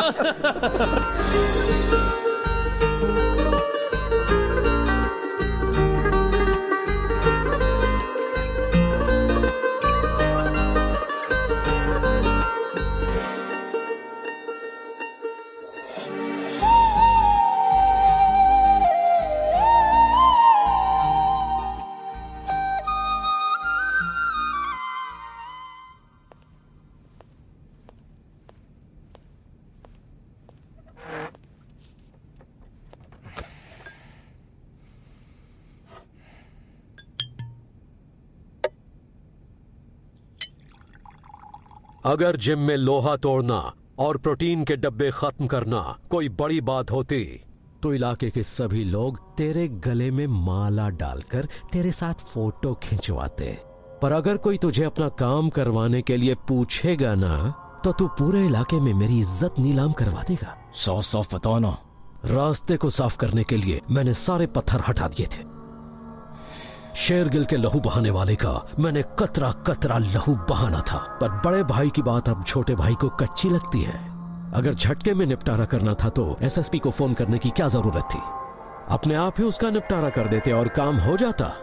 अगर जिम में लोहा तोड़ना और प्रोटीन के डब्बे खत्म करना कोई बड़ी बात होती तो इलाके के सभी लोग तेरे गले में माला डालकर तेरे साथ फोटो खिंचवाते। पर अगर कोई तुझे अपना काम करवाने के लिए पूछेगा ना तो तू पूरे इलाके में मेरी इज्जत नीलाम करवा देगा। साफ साफ बताओ ना। रास्ते को साफ करने के लिए मैंने सारे पत्थर हटा दिए थे। शेरगिल के लहू बहाने वाले का मैंने कतरा कतरा लहू बहाना था। पर बड़े भाई की बात अब छोटे भाई को कच्ची लगती है। अगर झटके में निपटारा करना था तो एसएसपी को फोन करने की क्या जरूरत थी? अपने आप ही उसका निपटारा कर देते और काम हो जाता।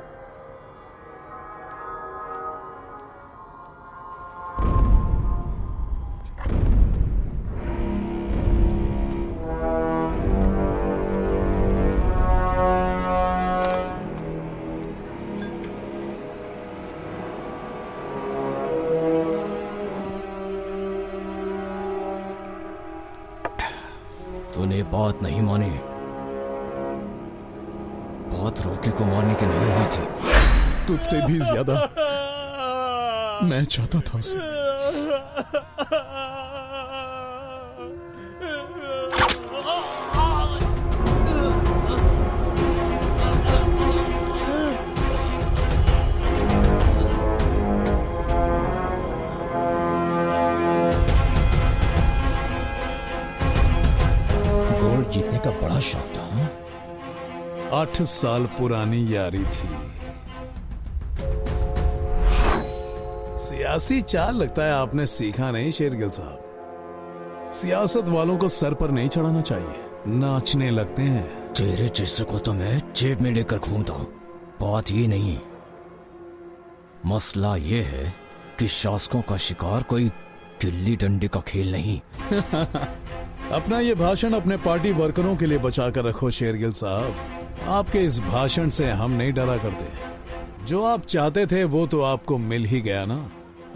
तूने बात नहीं मानी। बात रॉकी को मारने की नहीं हुई थी। तुझसे भी ज्यादा मैं चाहता था उसे। गोल्ड जीतने का बड़ा शौक था। 8 साल पुरानी यारी थी। सियासी चाल लगता है आपने सीखा नहीं शेरगिल साहब। सियासत वालों को सर पर नहीं चढ़ाना चाहिए, नाचने लगते हैं। तेरे जैसे को तो मैं जेब में लेकर घूमता हूं। बात ये नहीं, मसला ये है कि शासकों का शिकार कोई गिल्ली डंडे का खेल नहीं। अपना ये भाषण अपने पार्टी वर्करों के लिए बचा कर रखो शेरगिल साहब। आपके इस भाषण से हम नहीं डरा करते। जो आप चाहते थे वो तो आपको मिल ही गया ना।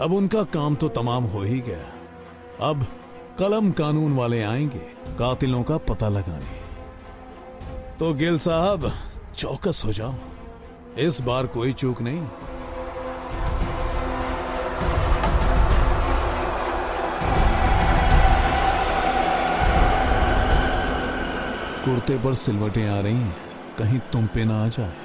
अब उनका काम तो तमाम हो ही गया। अब कलम कानून वाले आएंगे कातिलों का पता लगाने। तो गिल साहब चौकस हो जाओ, इस बार कोई चूक नहीं। कुर्ते पर सिलवटें आ रही हैं, कहीं तुम पे ना आ जाए।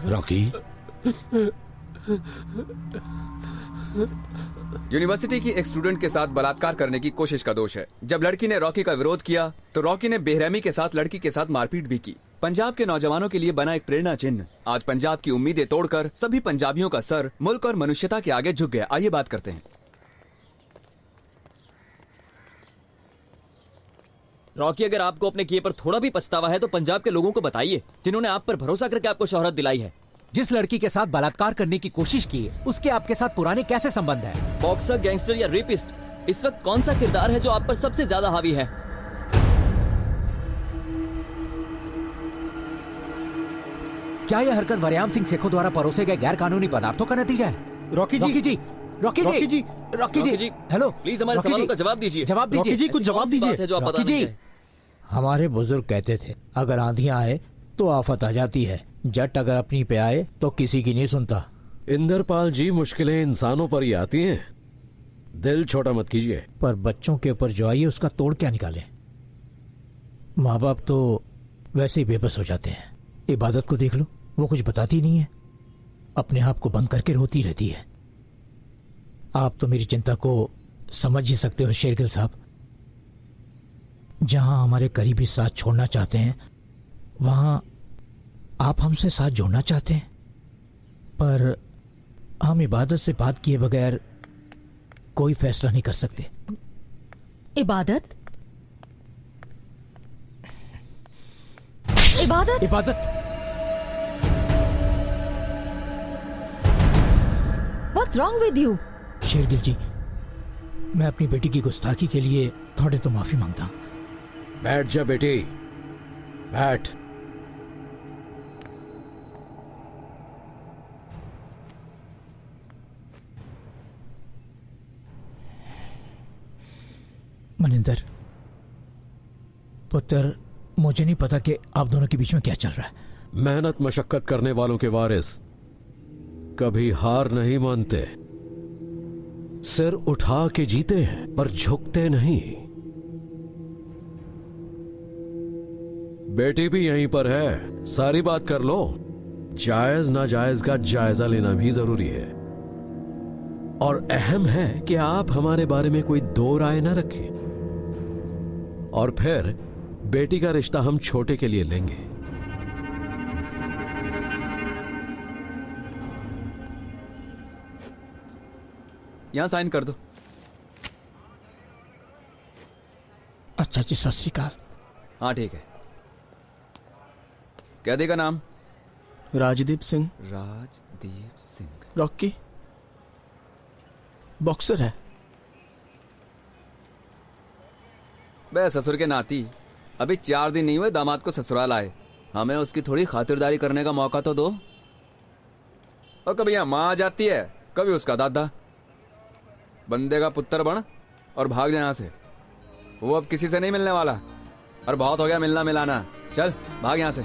रॉकी, यूनिवर्सिटी की एक स्टूडेंट के साथ बलात्कार करने की कोशिश का दोष है। जब लड़की ने रॉकी का विरोध किया तो रॉकी ने बेरहमी के साथ लड़की के साथ मारपीट भी की। पंजाब के नौजवानों के लिए बना एक प्रेरणा चिन्ह आज पंजाब की उम्मीदें तोड़कर सभी पंजाबियों का सर मुल्क और मनुष्यता के आगे झुक गया। आइए बात करते हैं। रॉकी, अगर आपको अपने किए पर थोड़ा भी पछतावा है तो पंजाब के लोगों को बताइए, जिन्होंने आप पर भरोसा करके आपको शोहरत दिलाई है। जिस लड़की के साथ बलात्कार करने की कोशिश की उसके आपके साथ पुराने कैसे संबंध है? बॉक्सर, गैंगस्टर या रेपिस्ट, इस वक्त कौन सा किरदार है जो आप पर सबसे ज्यादा हावी है? क्या यह हरकत वरियाम सिंह सेखों द्वारा परोसे गए गैर कानूनी पदार्थों का नतीजा है? Rocky ji, Rocky ji, hello, please हमारे सवालों का जवाब दीजिए। जवाब दीजिए रॉकी जी, कुछ जवाब दीजिए। रॉकी जी, हमारे बुजुर्ग कहते थे अगर आंधियां आए तो आफत आ जाती है, जट अगर अपनी पे आए तो किसी की नहीं सुनता। इंदरपाल जी, मुश्किलें इंसानों पर ही आती हैं, दिल छोटा मत कीजिए। पर बच्चों के ऊपर जो आई है उसका तोड़ क्या निकाले? माँ बाप तो वैसे ही बेबस हो जाते हैं। इबादत को देख लो, वो कुछ बताती नहीं है, अपने आप को बंद करके रोती रहती है। आप तो मेरी चिंता को समझ ही सकते हो शेरगिल साहब। जहां हमारे करीबी साथ छोड़ना चाहते हैं वहां आप हमसे साथ जोड़ना चाहते हैं, पर हम इबादत से बात किए बगैर कोई फैसला नहीं कर सकते। इबादत What's wrong with you? Shergill जी, मैं अपनी बेटी की गुस्ताखी के लिए थोड़े तो माफी मांगता हूं। बैठ जा बेटी, बैठ। मनिंदर पुत्र, मुझे नहीं पता कि आप दोनों के बीच में क्या चल रहा है। मेहनत मशक्कत करने वालों के वारिस कभी हार नहीं मानते, सिर उठा के जीते हैं पर झुकते नहीं। बेटी भी यहीं पर है, सारी बात कर लो। जायज नाजायज का जायजा लेना भी जरूरी है, और अहम है कि आप हमारे बारे में कोई दो राय न रखें। और फिर बेटी का रिश्ता हम छोटे के लिए लेंगे। यहाँ साइन कर दो। अच्छा जी, सत श्री अकाल। हाँ ठीक है। क्या देगा नाम? राजदीप सिंह। राजदीप सिंह। रॉकी बॉक्सर है। बे ससुर के नाती, अभी 4 दिन नहीं हुए दामाद को ससुराल आए, हमें उसकी थोड़ी खातिरदारी करने का मौका तो दो। और कभी यहाँ माँ आ जाती है, कभी उसका दादा। बंदे का पुत्र बन और भाग जा यहाँ से। वो अब किसी से नहीं मिलने वाला, और बहुत हो गया मिलना मिलाना। चल भाग यहाँ से।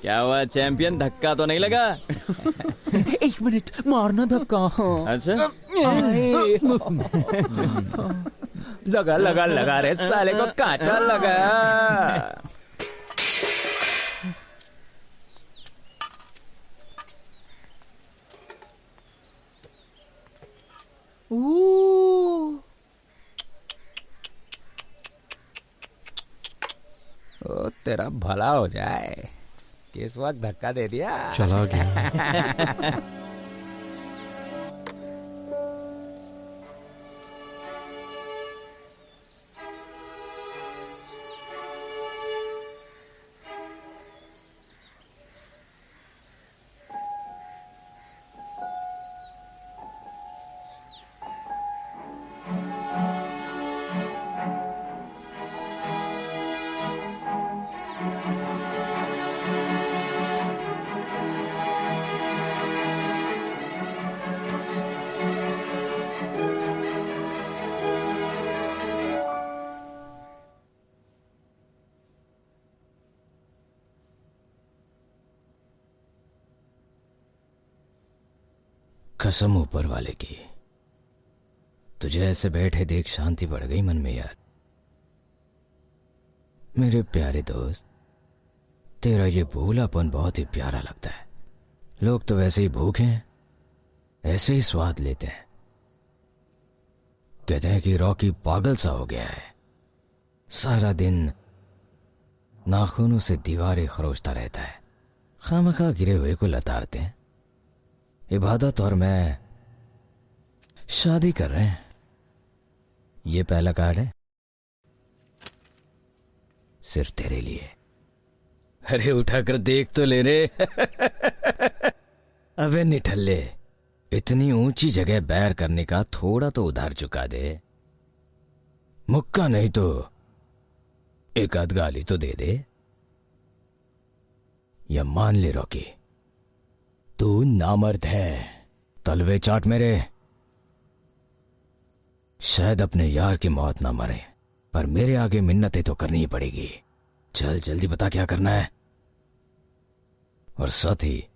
क्या हुआ चैंपियन, धक्का तो नहीं लगा? 1 मिनट, मारना धक्का। अच्छा। लगा लगा लगा रे साले को कांटा लगा। ओ तेरा भला हो जाए, किस वक्त धक्का दे दिया। चला गया। कसम ऊपर वाले की, तुझे ऐसे बैठे देख शांति बढ़ गई मन में यार। मेरे प्यारे दोस्त, तेरा ये भूलापन बहुत ही प्यारा लगता है। लोग तो वैसे ही भूखे हैं, ऐसे ही स्वाद लेते हैं। कहते हैं कि रॉकी पागल सा हो गया है, सारा दिन नाखूनों से दीवारें खरोचता रहता है, खामखा गिरे हुए को लताड़ते हैं। इबादत और मैं शादी कर रहे हैं। ये पहला कार्ड है, सिर्फ तेरे लिए। अरे उठाकर देख तो ले रे। अबे निठल्ले, इतनी ऊंची जगह बैर करने का थोड़ा तो उधार चुका दे। मुक्का नहीं तो एक आध गाली तो दे दे। या मान ले रॉकी, तू नामर्द है। तलवे चाट मेरे। शायद अपने यार की मौत ना मरे, पर मेरे आगे मिन्नतें तो करनी ही पड़ेगी। चल जल्दी बता क्या करना है। और साथ ही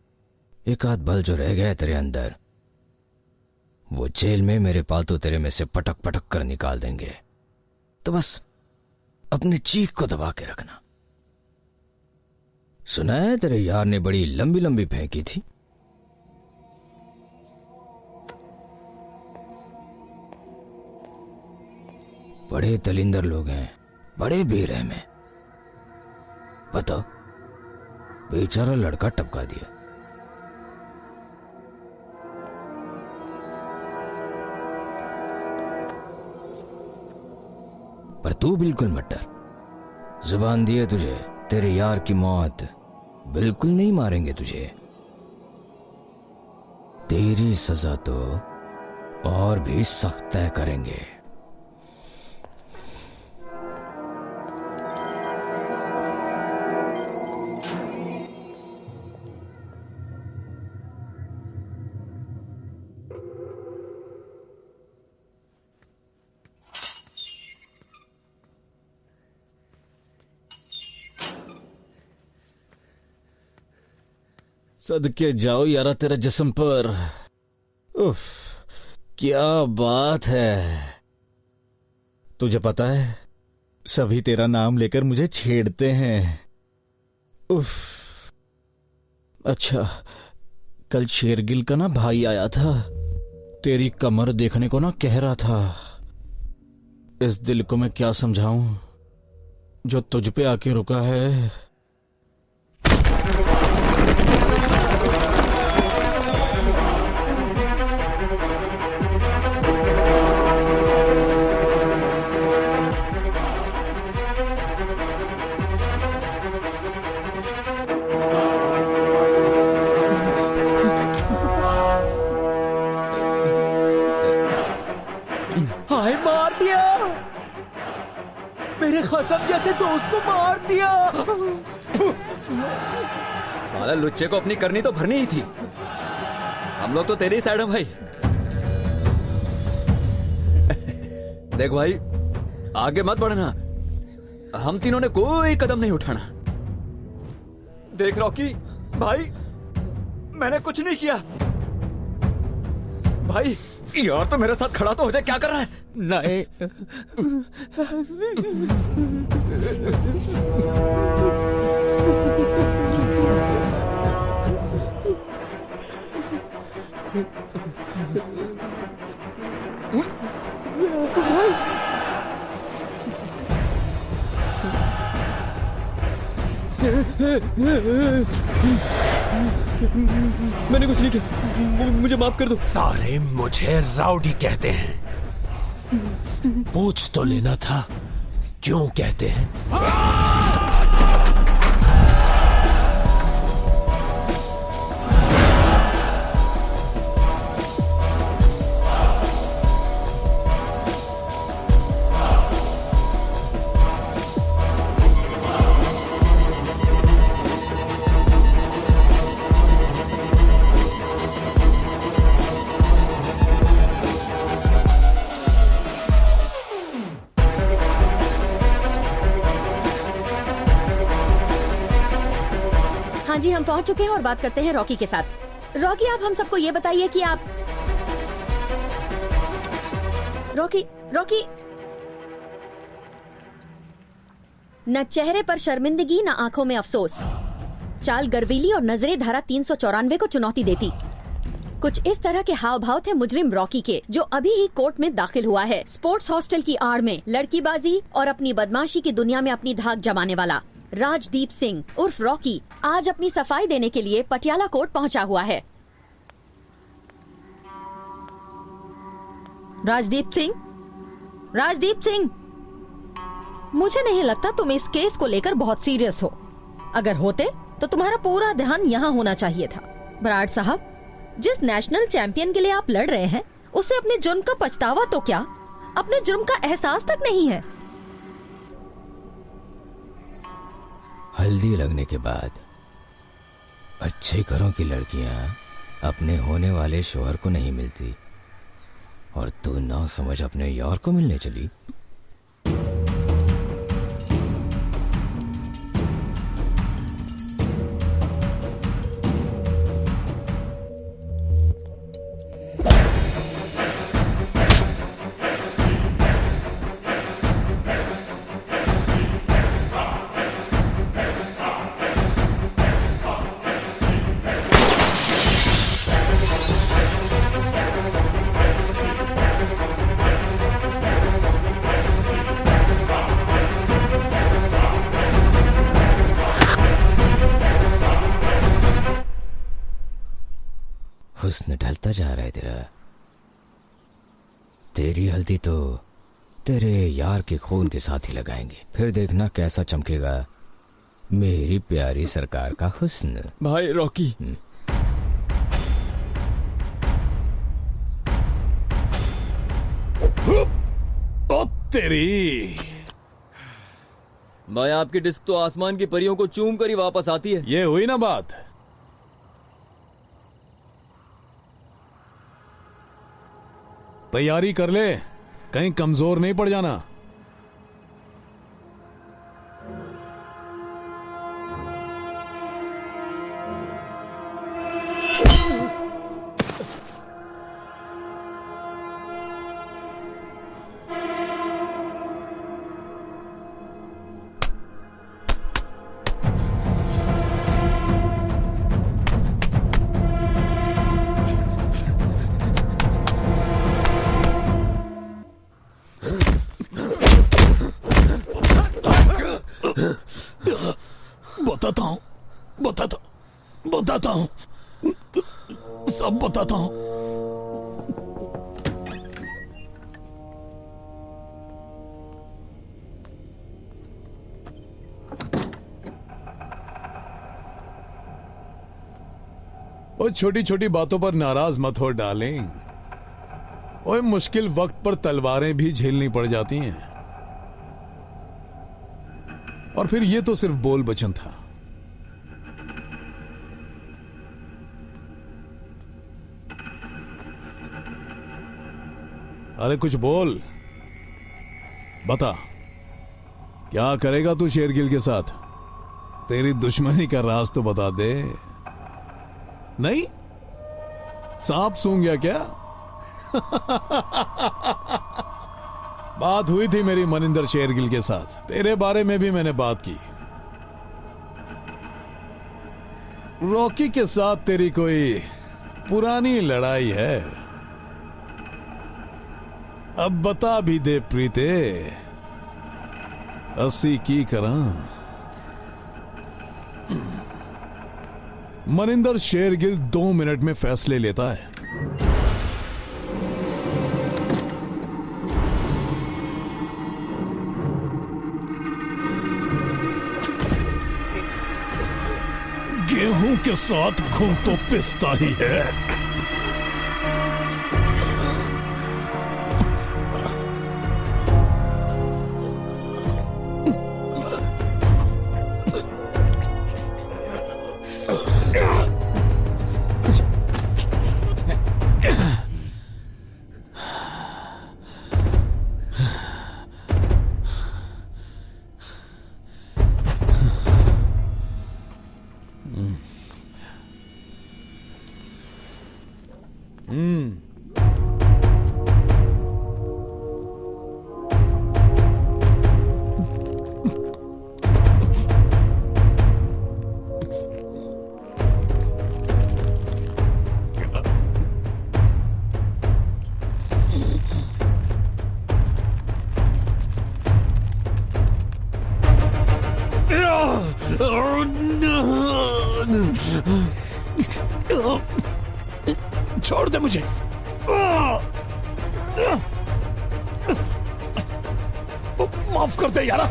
एक आध बल जो रह गया तेरे अंदर, वो जेल में मेरे पालतू तेरे में से पटक पटक कर निकाल देंगे। तो बस अपनी चीख को दबा के रखना। सुना है तेरे यार ने बड़ी लंबी लंबी फेंकी थी। बड़े दलिंदर लोग हैं, बड़े बेरहम हैं। बताओ, बेचारा लड़का टपका दिया। पर तू बिल्कुल मत डर। जुबान दी है तुझे, तेरे यार की मौत बिल्कुल नहीं मारेंगे तुझे। तेरी सजा तो और भी सख्त तय करेंगे। सदके जाओ यारा तेरा जिस्म पर। उफ, क्या बात है। तुझे पता है, सभी तेरा नाम लेकर मुझे छेड़ते हैं। उफ। अच्छा, कल शेरगिल का ना भाई आया था, तेरी कमर देखने को ना कह रहा था। इस दिल को मैं क्या समझाऊं जो तुझ पे आके रुका है। हाय, मार दिया मेरे खसम जैसे दोस्त को, मार दिया। साला लुच्चे को अपनी करनी तो भरनी ही थी। हम लोग तो तेरी साइड हैं भाई। देख भाई, आगे मत बढ़ना, हम तीनों ने कोई कदम नहीं उठाना। देख रॉकी भाई, मैंने कुछ नहीं किया। भाई यार, तो मेरे साथ खड़ा तो हो जाए, क्या कर रहा है? नहीं। मैंने कुछ नहीं किया, मुझे माफ कर दो। सारे मुझे राउडी कहते हैं, पूछ तो लेना था क्यों कहते हैं। हाँ जी, हम पहुंच चुके हैं और बात करते हैं रॉकी के साथ। रॉकी, आप हम सबको ये बताइए कि आप रॉकी न चेहरे पर शर्मिंदगी, न आंखों में अफसोस, चाल गर्वीली और नजरें धारा 394 को चुनौती देती। कुछ इस तरह के हाव भाव थे मुजरिम रॉकी के, जो अभी ही कोर्ट में दाखिल हुआ है। स्पोर्ट्स हॉस्टल की आड़ में लड़कीबाजी और अपनी बदमाशी की दुनिया में अपनी धाक जमाने वाला राजदीप सिंह उर्फ रॉकी आज अपनी सफाई देने के लिए पटियाला कोर्ट पहुंचा हुआ है। राजदीप सिंह, मुझे नहीं लगता तुम इस केस को लेकर बहुत सीरियस हो। अगर होते तो तुम्हारा पूरा ध्यान यहाँ होना चाहिए था। बराड़ साहब, जिस नेशनल चैंपियन के लिए आप लड़ रहे हैं, उसे अपने जुर्म का पछतावा तो क्या, अपने जुर्म का एहसास तक नहीं है। हल्दी लगने के बाद अच्छे घरों की लड़कियां अपने होने वाले शोहर को नहीं मिलती, और तू ना समझ अपने यार को मिलने चली। हुस्न ढलता जा रहा है तेरा। तेरी हल्दी तो तेरे यार के खून के साथ ही लगाएंगे, फिर देखना कैसा चमकेगा मेरी प्यारी सरकार का हुस्न। भाई रॉकी, ओ तेरी। भाई आपकी डिस्क तो आसमान की परियों को चूम कर ही वापस आती है। ये हुई ना बात। तैयारी कर ले, कहीं कमजोर नहीं पड़ जाना। बताता हूँ, बताता हूँ, सब बताता हूँ। और छोटी छोटी बातों पर नाराज मत हो डार्लिंग। और मुश्किल वक्त पर तलवारें भी झेलनी पड़ जाती हैं। और फिर ये तो सिर्फ बोल बचन था। अरे कुछ बोल, बता क्या करेगा तू शेरगिल के साथ? तेरी दुश्मनी का राज तो बता दे। नहीं, सांप सूंघ गया क्या? बात हुई थी मेरी मनिंदर शेरगिल के साथ, तेरे बारे में भी मैंने बात की। रॉकी के साथ तेरी कोई पुरानी लड़ाई है? अब बता भी दे प्रीते, अस्सी की करा। मनिंदर शेरगिल 2 मिनट में फैसले लेता है। गेहूं के साथ घूम तो पिसता ही है। छोड़ दे मुझे। माफ कर दे यारा।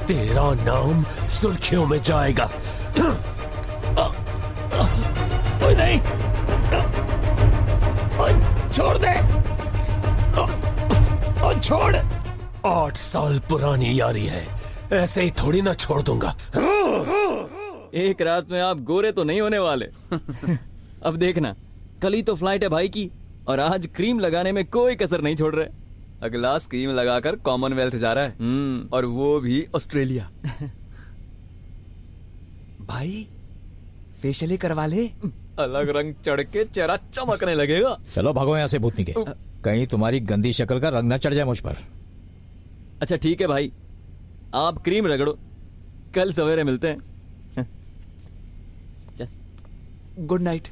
तेरा नाम सुर्खियों में जाएगा। ओए नहीं, छोड़ दे, छोड़। 8 साल पुरानी यारी है, ऐसे ही थोड़ी ना छोड़ दूंगा। एक रात में आप गोरे तो नहीं होने वाले। अब देखना, कल ही तो फ्लाइट है भाई की, और आज क्रीम लगाने में कोई कसर नहीं छोड़ रहे। अगला स्कीम लगाकर कॉमनवेल्थ जा रहा है, और वो भी ऑस्ट्रेलिया। भाई फेशियल करवा ले, अलग रंग चढ़ के चेहरा चमकने लगेगा। चलो भागो यहाँ से भूतनी के, कहीं तुम्हारी गंदी शक्ल का रंग ना चढ़ जाए मुझ पर। अच्छा ठीक है भाई, आप क्रीम रगड़ो, कल सवेरे मिलते हैं। Good night.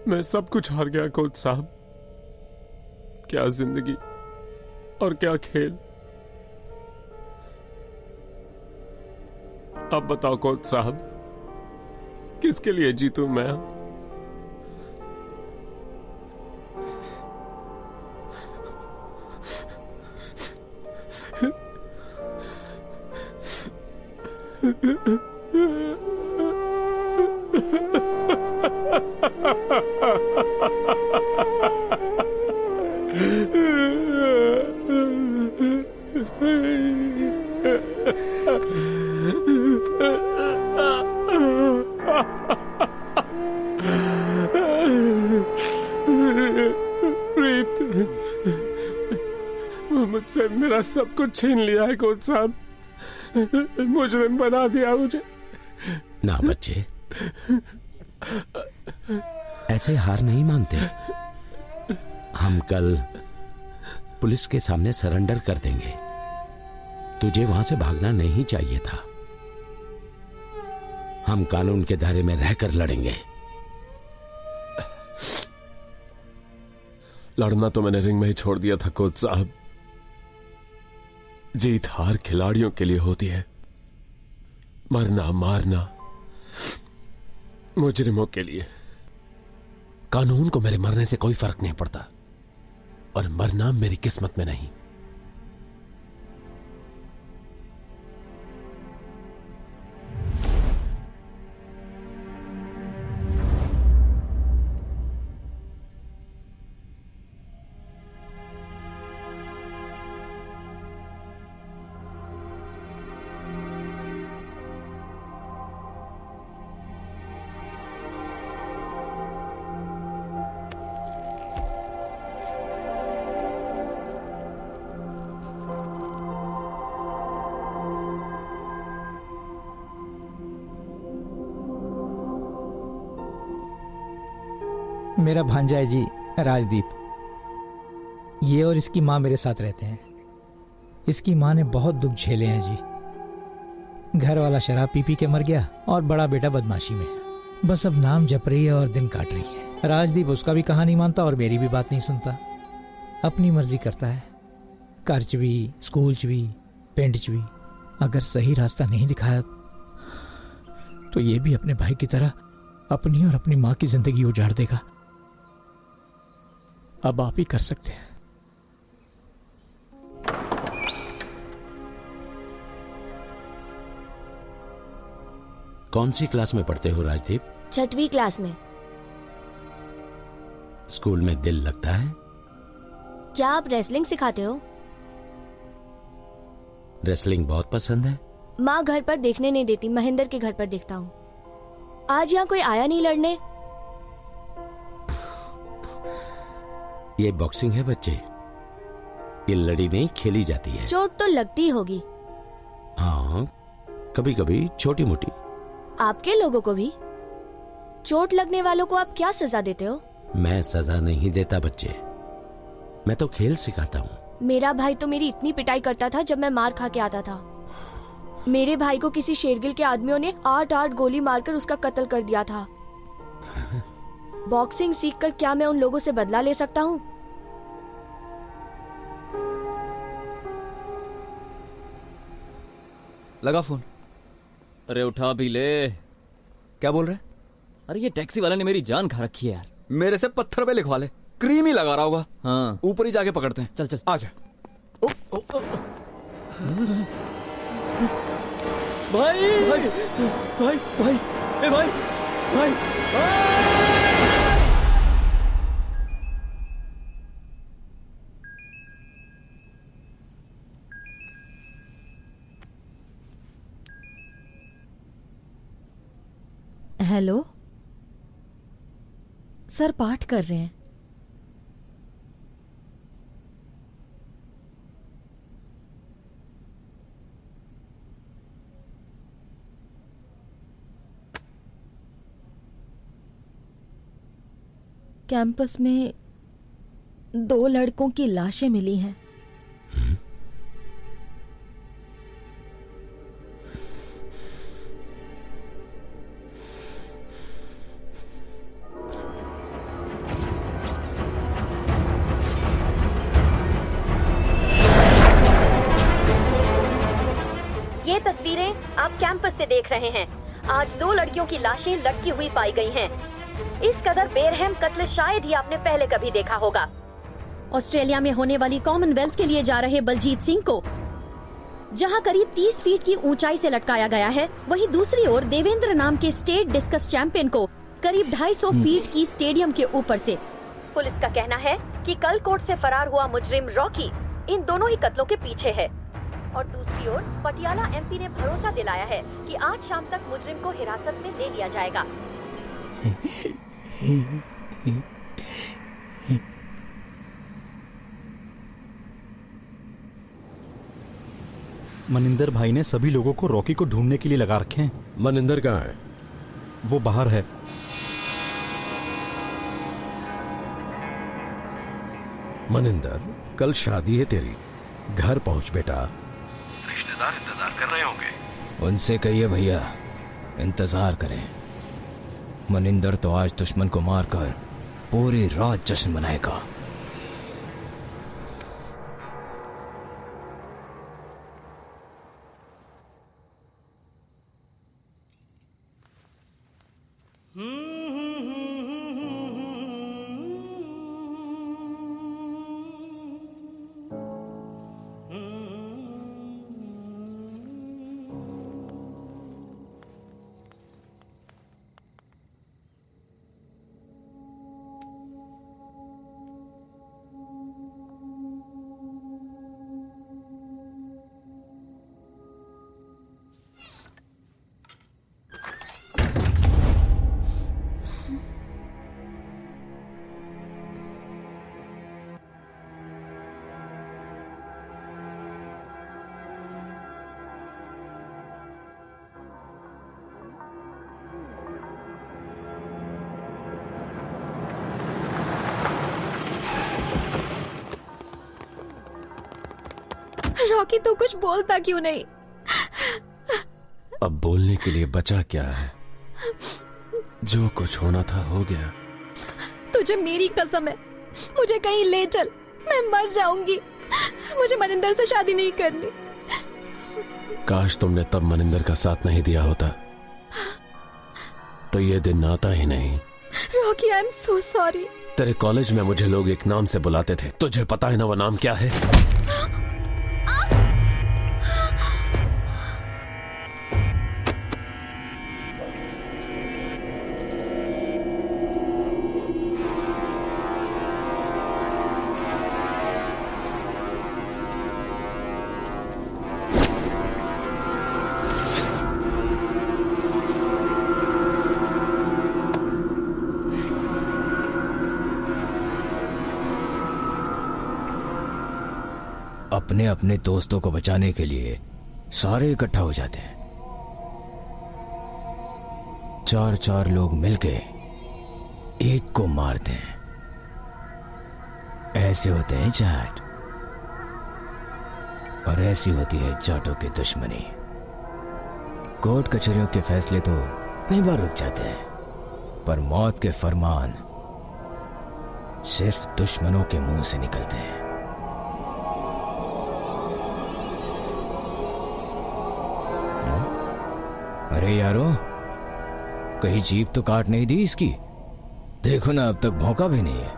मैं सब कुछ हार गया कोच साहब। क्या जिंदगी और क्या खेल। अब बताओ कोच साहब, किसके लिए जीतूं मैं? प्रीत, मुझसे मेरा सब कुछ छीन लिया है कोच साहब। मुजरिम बना दिया मुझे। ना बच्चे, ऐसे हार नहीं मानते। हम कल पुलिस के सामने सरेंडर कर देंगे। तुझे वहां से भागना नहीं चाहिए था। हम कानून के दायरे में रहकर लड़ेंगे। लड़ना तो मैंने रिंग में ही छोड़ दिया था कोच साहब। जीत हार खिलाड़ियों के लिए होती है, मरना मारना मुजरिमों के लिए। कानून को मेरे मरने से कोई फर्क नहीं पड़ता, और मरना मेरी किस्मत में नहीं। मेरा भांजा है जी राजदीप। ये और इसकी माँ मेरे साथ रहते हैं। इसकी माँ ने बहुत दुख झेले हैं जी। घर वाला शराब पी पी के मर गया और बड़ा बेटा बदमाशी में। बस अब नाम जप रही है और दिन काट रही है। राजदीप उसका भी कहानी मानता और मेरी भी बात नहीं सुनता। अपनी मर्जी करता है। घर च भी, स्कूल च भी, पिंड च भी। अगर सही रास्ता नहीं दिखाया तो ये भी अपने भाई की तरह अपनी और अपनी माँ की जिंदगी उजाड़ देगा। अब आप ही कर सकते हैं। कौन सी क्लास में पढ़ते हो राजदीप? 6वीं क्लास में। स्कूल में दिल लगता है? क्या आप रेसलिंग सिखाते हो? रेसलिंग बहुत पसंद है। माँ घर पर देखने नहीं देती, महेंद्र के घर पर देखता हूँ। आज यहाँ कोई आया नहीं लड़ने? ये बॉक्सिंग है बच्चे, ये लड़ी नहीं खेली जाती है। चोट तो लगती होगी। हाँ, कभी कभी छोटी मोटी। आपके लोगों को भी? चोट लगने वालों को आप क्या सजा देते हो? मैं सजा नहीं देता बच्चे, मैं तो खेल सिखाता हूँ। मेरा भाई तो मेरी इतनी पिटाई करता था जब मैं मार खा के आता था। मेरे भाई को किसी शेरगिल के आदमियों ने 8-8 गोली मारकर उसका कत्ल कर दिया था। बॉक्सिंग सीखकर क्या मैं उन लोगों से बदला ले सकता हूँ? लगा फोन। अरे उठा भी ले। क्या बोल रहे? अरे ये टैक्सी वाला ने मेरी जान खा रखी है यार। मेरे से पत्थर पे लिखवा ले, क्रीम ही लगा रहा होगा। हाँ, ऊपर ही जाके पकड़ते हैं। चल चल आजा। भाई भाई भाई भाई ए भाई भाई, हेलो सर, पाठ कर रहे हैं। कैंपस में 2 लड़कों की लाशें मिली हैं। ये तस्वीरें आप कैंपस से देख रहे हैं। आज 2 लड़कियों की लाशें लटकी हुई पाई गई हैं। इस कदर बेरहम कत्ल शायद ही आपने पहले कभी देखा होगा। ऑस्ट्रेलिया में होने वाली कॉमनवेल्थ के लिए जा रहे बलजीत सिंह को जहां करीब 30 फीट की ऊंचाई से लटकाया गया है, वहीं दूसरी ओर देवेंद्र नाम के स्टेट डिस्कस चैंपियन को करीब 250 फीट की स्टेडियम के ऊपर से। पुलिस का कहना है कि कल कोर्ट से फरार हुआ मुजरिम रॉकी इन दोनों ही कत्लों के पीछे है। और दूसरी ओर पटियाला एमपी ने भरोसा दिलाया है कि आज शाम तक मुजरिम को हिरासत में ले लिया जाएगा। मनिंदर भाई ने सभी लोगों को रॉकी को ढूंढने के लिए लगा रखे हैं। मनिंदर कहाँ है? वो बाहर है। मनिंदर, कल शादी है तेरी, घर पहुंच बेटा। रिश्तेदार इंतजार कर रहे होंगे। उनसे कहिए भैया इंतजार करें। मनिंदर तो आज दुश्मन को मारकर पूरी रात जश्न मनाएगा। रॉकी तो कुछ बोलता क्यों नहीं? अब बोलने के लिए बचा क्या है? जो कुछ होना था हो गया। तुझे मेरी कसम है, मुझे कहीं ले चल, मैं मर जाऊंगी। मुझे मनिंदर से शादी नहीं करनी। काश तुमने तब मनिंदर का साथ नहीं दिया होता तो ये दिन आता ही नहीं। Rocky, I am so sorry. तेरे कॉलेज में मुझे लोग एक नाम से बुलाते थे, तुझे पता है ना वो नाम क्या है? अपने अपने दोस्तों को बचाने के लिए सारे इकट्ठा हो जाते हैं। 4-4 लोग मिलके एक को मारते हैं। ऐसे होते हैं जाट, और ऐसी होती है जाटों की दुश्मनी। कोर्ट कचहरियों के फैसले तो कई बार रुक जाते हैं, पर मौत के फरमान सिर्फ दुश्मनों के मुंह से निकलते हैं। अरे यारो, कहीं जीप तो काट नहीं दी इसकी? देखो ना, अब तक भौंका भी नहीं है।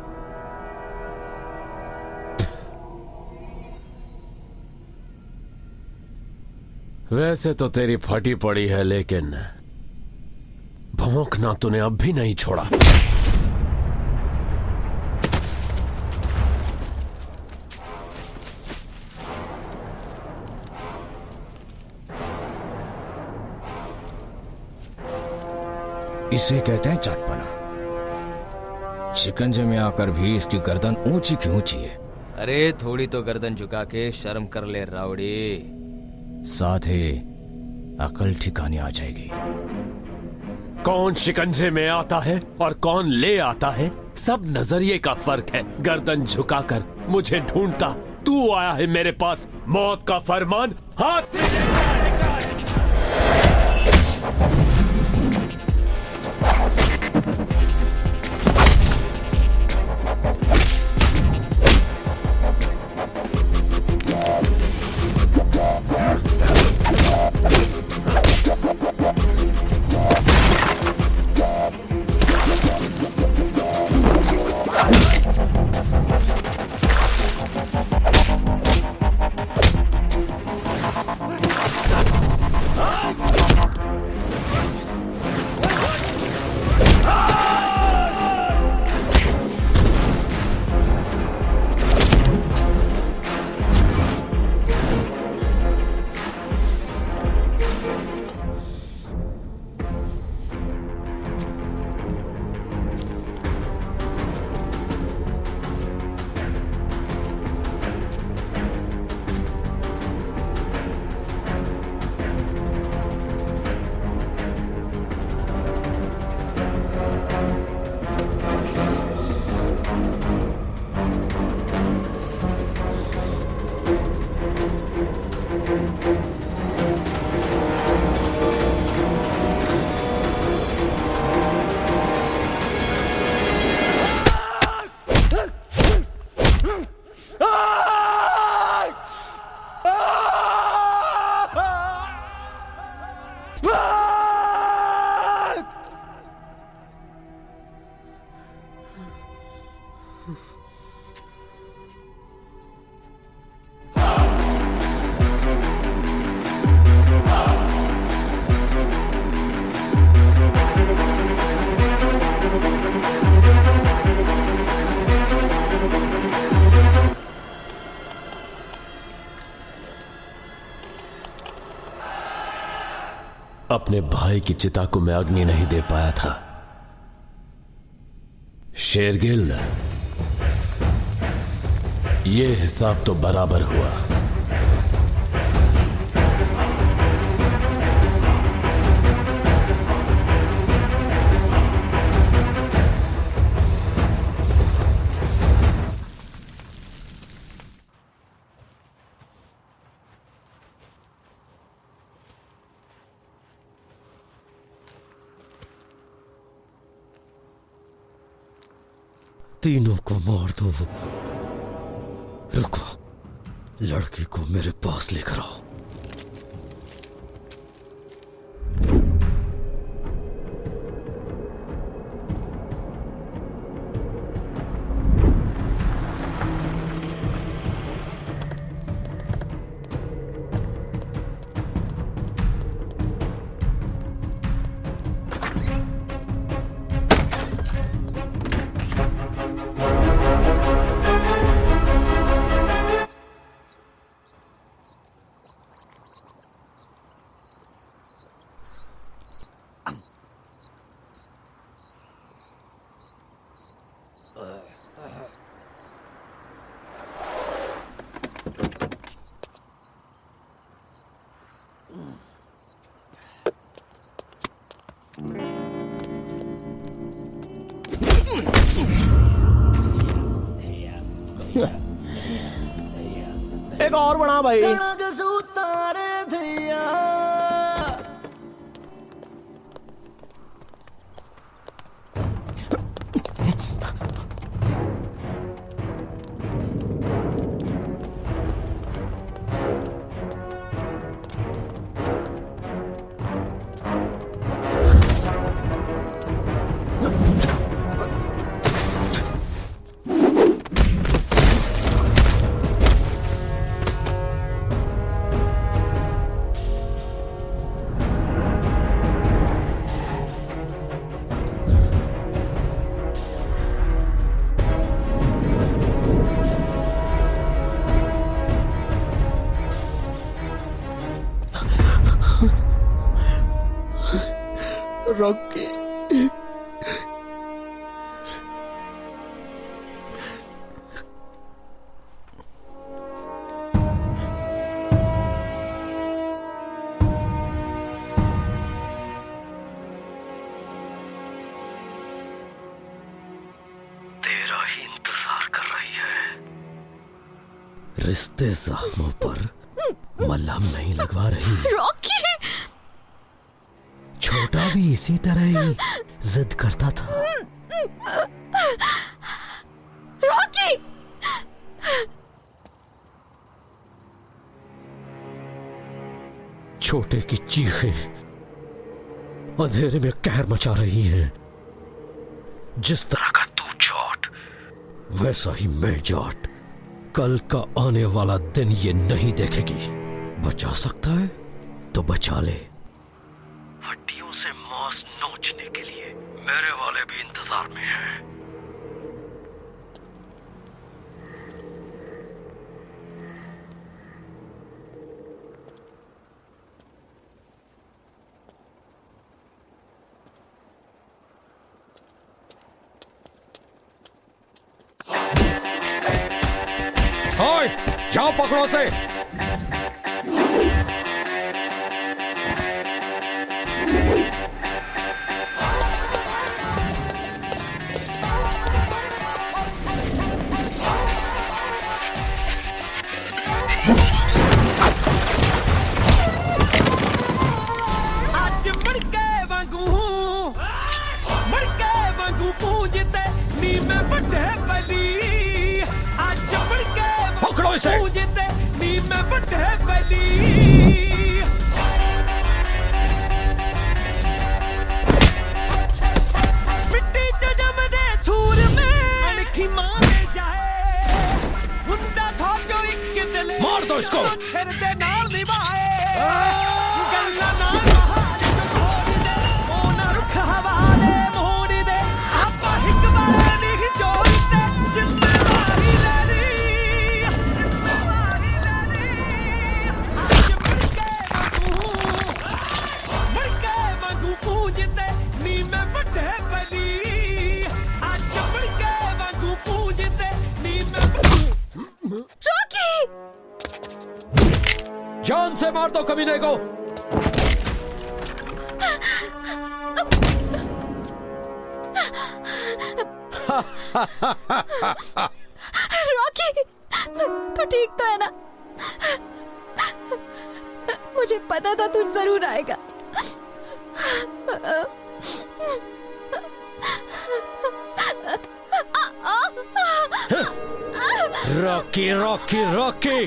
वैसे तो तेरी फटी पड़ी है, लेकिन भौंकना तूने अब भी नहीं छोड़ा। इसे कहते हैं चटपना। शिकंजे में आकर भी इसकी गर्दन ऊंची की ऊंची है। अरे थोड़ी तो गर्दन झुका के शर्म कर ले रावड़ी, साथ ही अकल ठिकाने आ जाएगी। कौन शिकंजे में आता है और कौन ले आता है, सब नजरिए का फर्क है। गर्दन झुकाकर मुझे ढूंढता तू आया है मेरे पास, मौत का फरमान हाथ में लेकर। अपने भाई की चिता को मैं अग्नि नहीं दे पाया था। शेरगिल, ये हिसाब तो बराबर हुआ। तीनों को मार दो। रुको, लड़की को मेरे पास लेकर आओ। एक और बना भाई। रॉकी, तेरा ही इंतजार कर रही है। रिश्ते जख्मों पर मलहम नहीं लगवा रही। रॉकी! छोटा भी इसी तरह ही जिद करता था। रॉकी! छोटे की चीखें अंधेरे में कहर मचा रही हैं। जिस तरह का तू जाट, वैसा ही मैं जाट। कल का आने वाला दिन ये नहीं देखेगी। बचा सकता है तो बचा ले। हड्डियों से मांस नोचने के लिए मेरे वाले भी इंतजार में हैं। ओए, जाओ पकड़ो से। से मार दो कमीने को। रॉकी, तू ठीक तो है ना? मुझे पता था तू जरूर आएगा। रॉकी रॉकी रॉकी,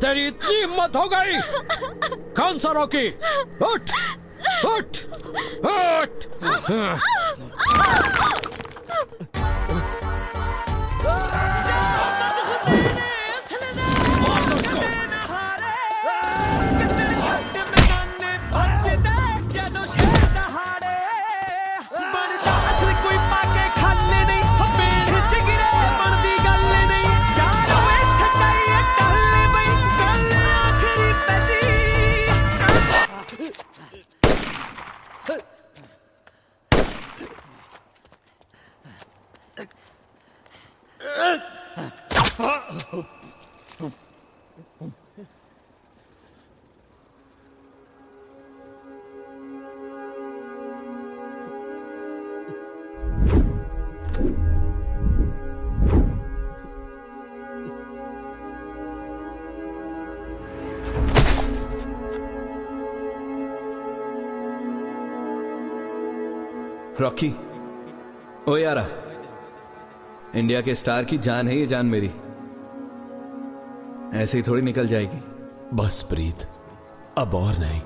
तेरी इतनी हिम्मत हो गई? कौन सा रॉकी? उठ उठ उठ। रॉकी, ओ यारा, इंडिया के स्टार की जान है ये जान मेरी, ऐसे ही थोड़ी निकल जाएगी। बस प्रीत, अब और नहीं।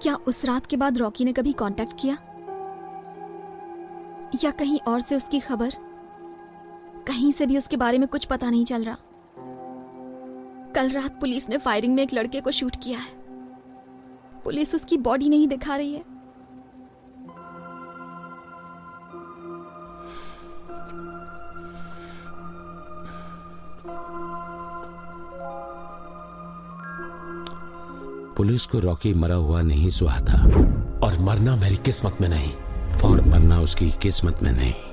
क्या उस रात के बाद रॉकी ने कभी कांटेक्ट किया, या कहीं और से उसकी खबर? कहीं से भी उसके बारे में कुछ पता नहीं चल रहा। कल रात पुलिस ने फायरिंग में एक लड़के को शूट किया है। पुलिस उसकी बॉडी नहीं दिखा रही है। पुलिस को रॉकी मरा हुआ नहीं सुहा था, और मरना मेरी किस्मत में नहीं, और मरना उसकी किस्मत में नहीं।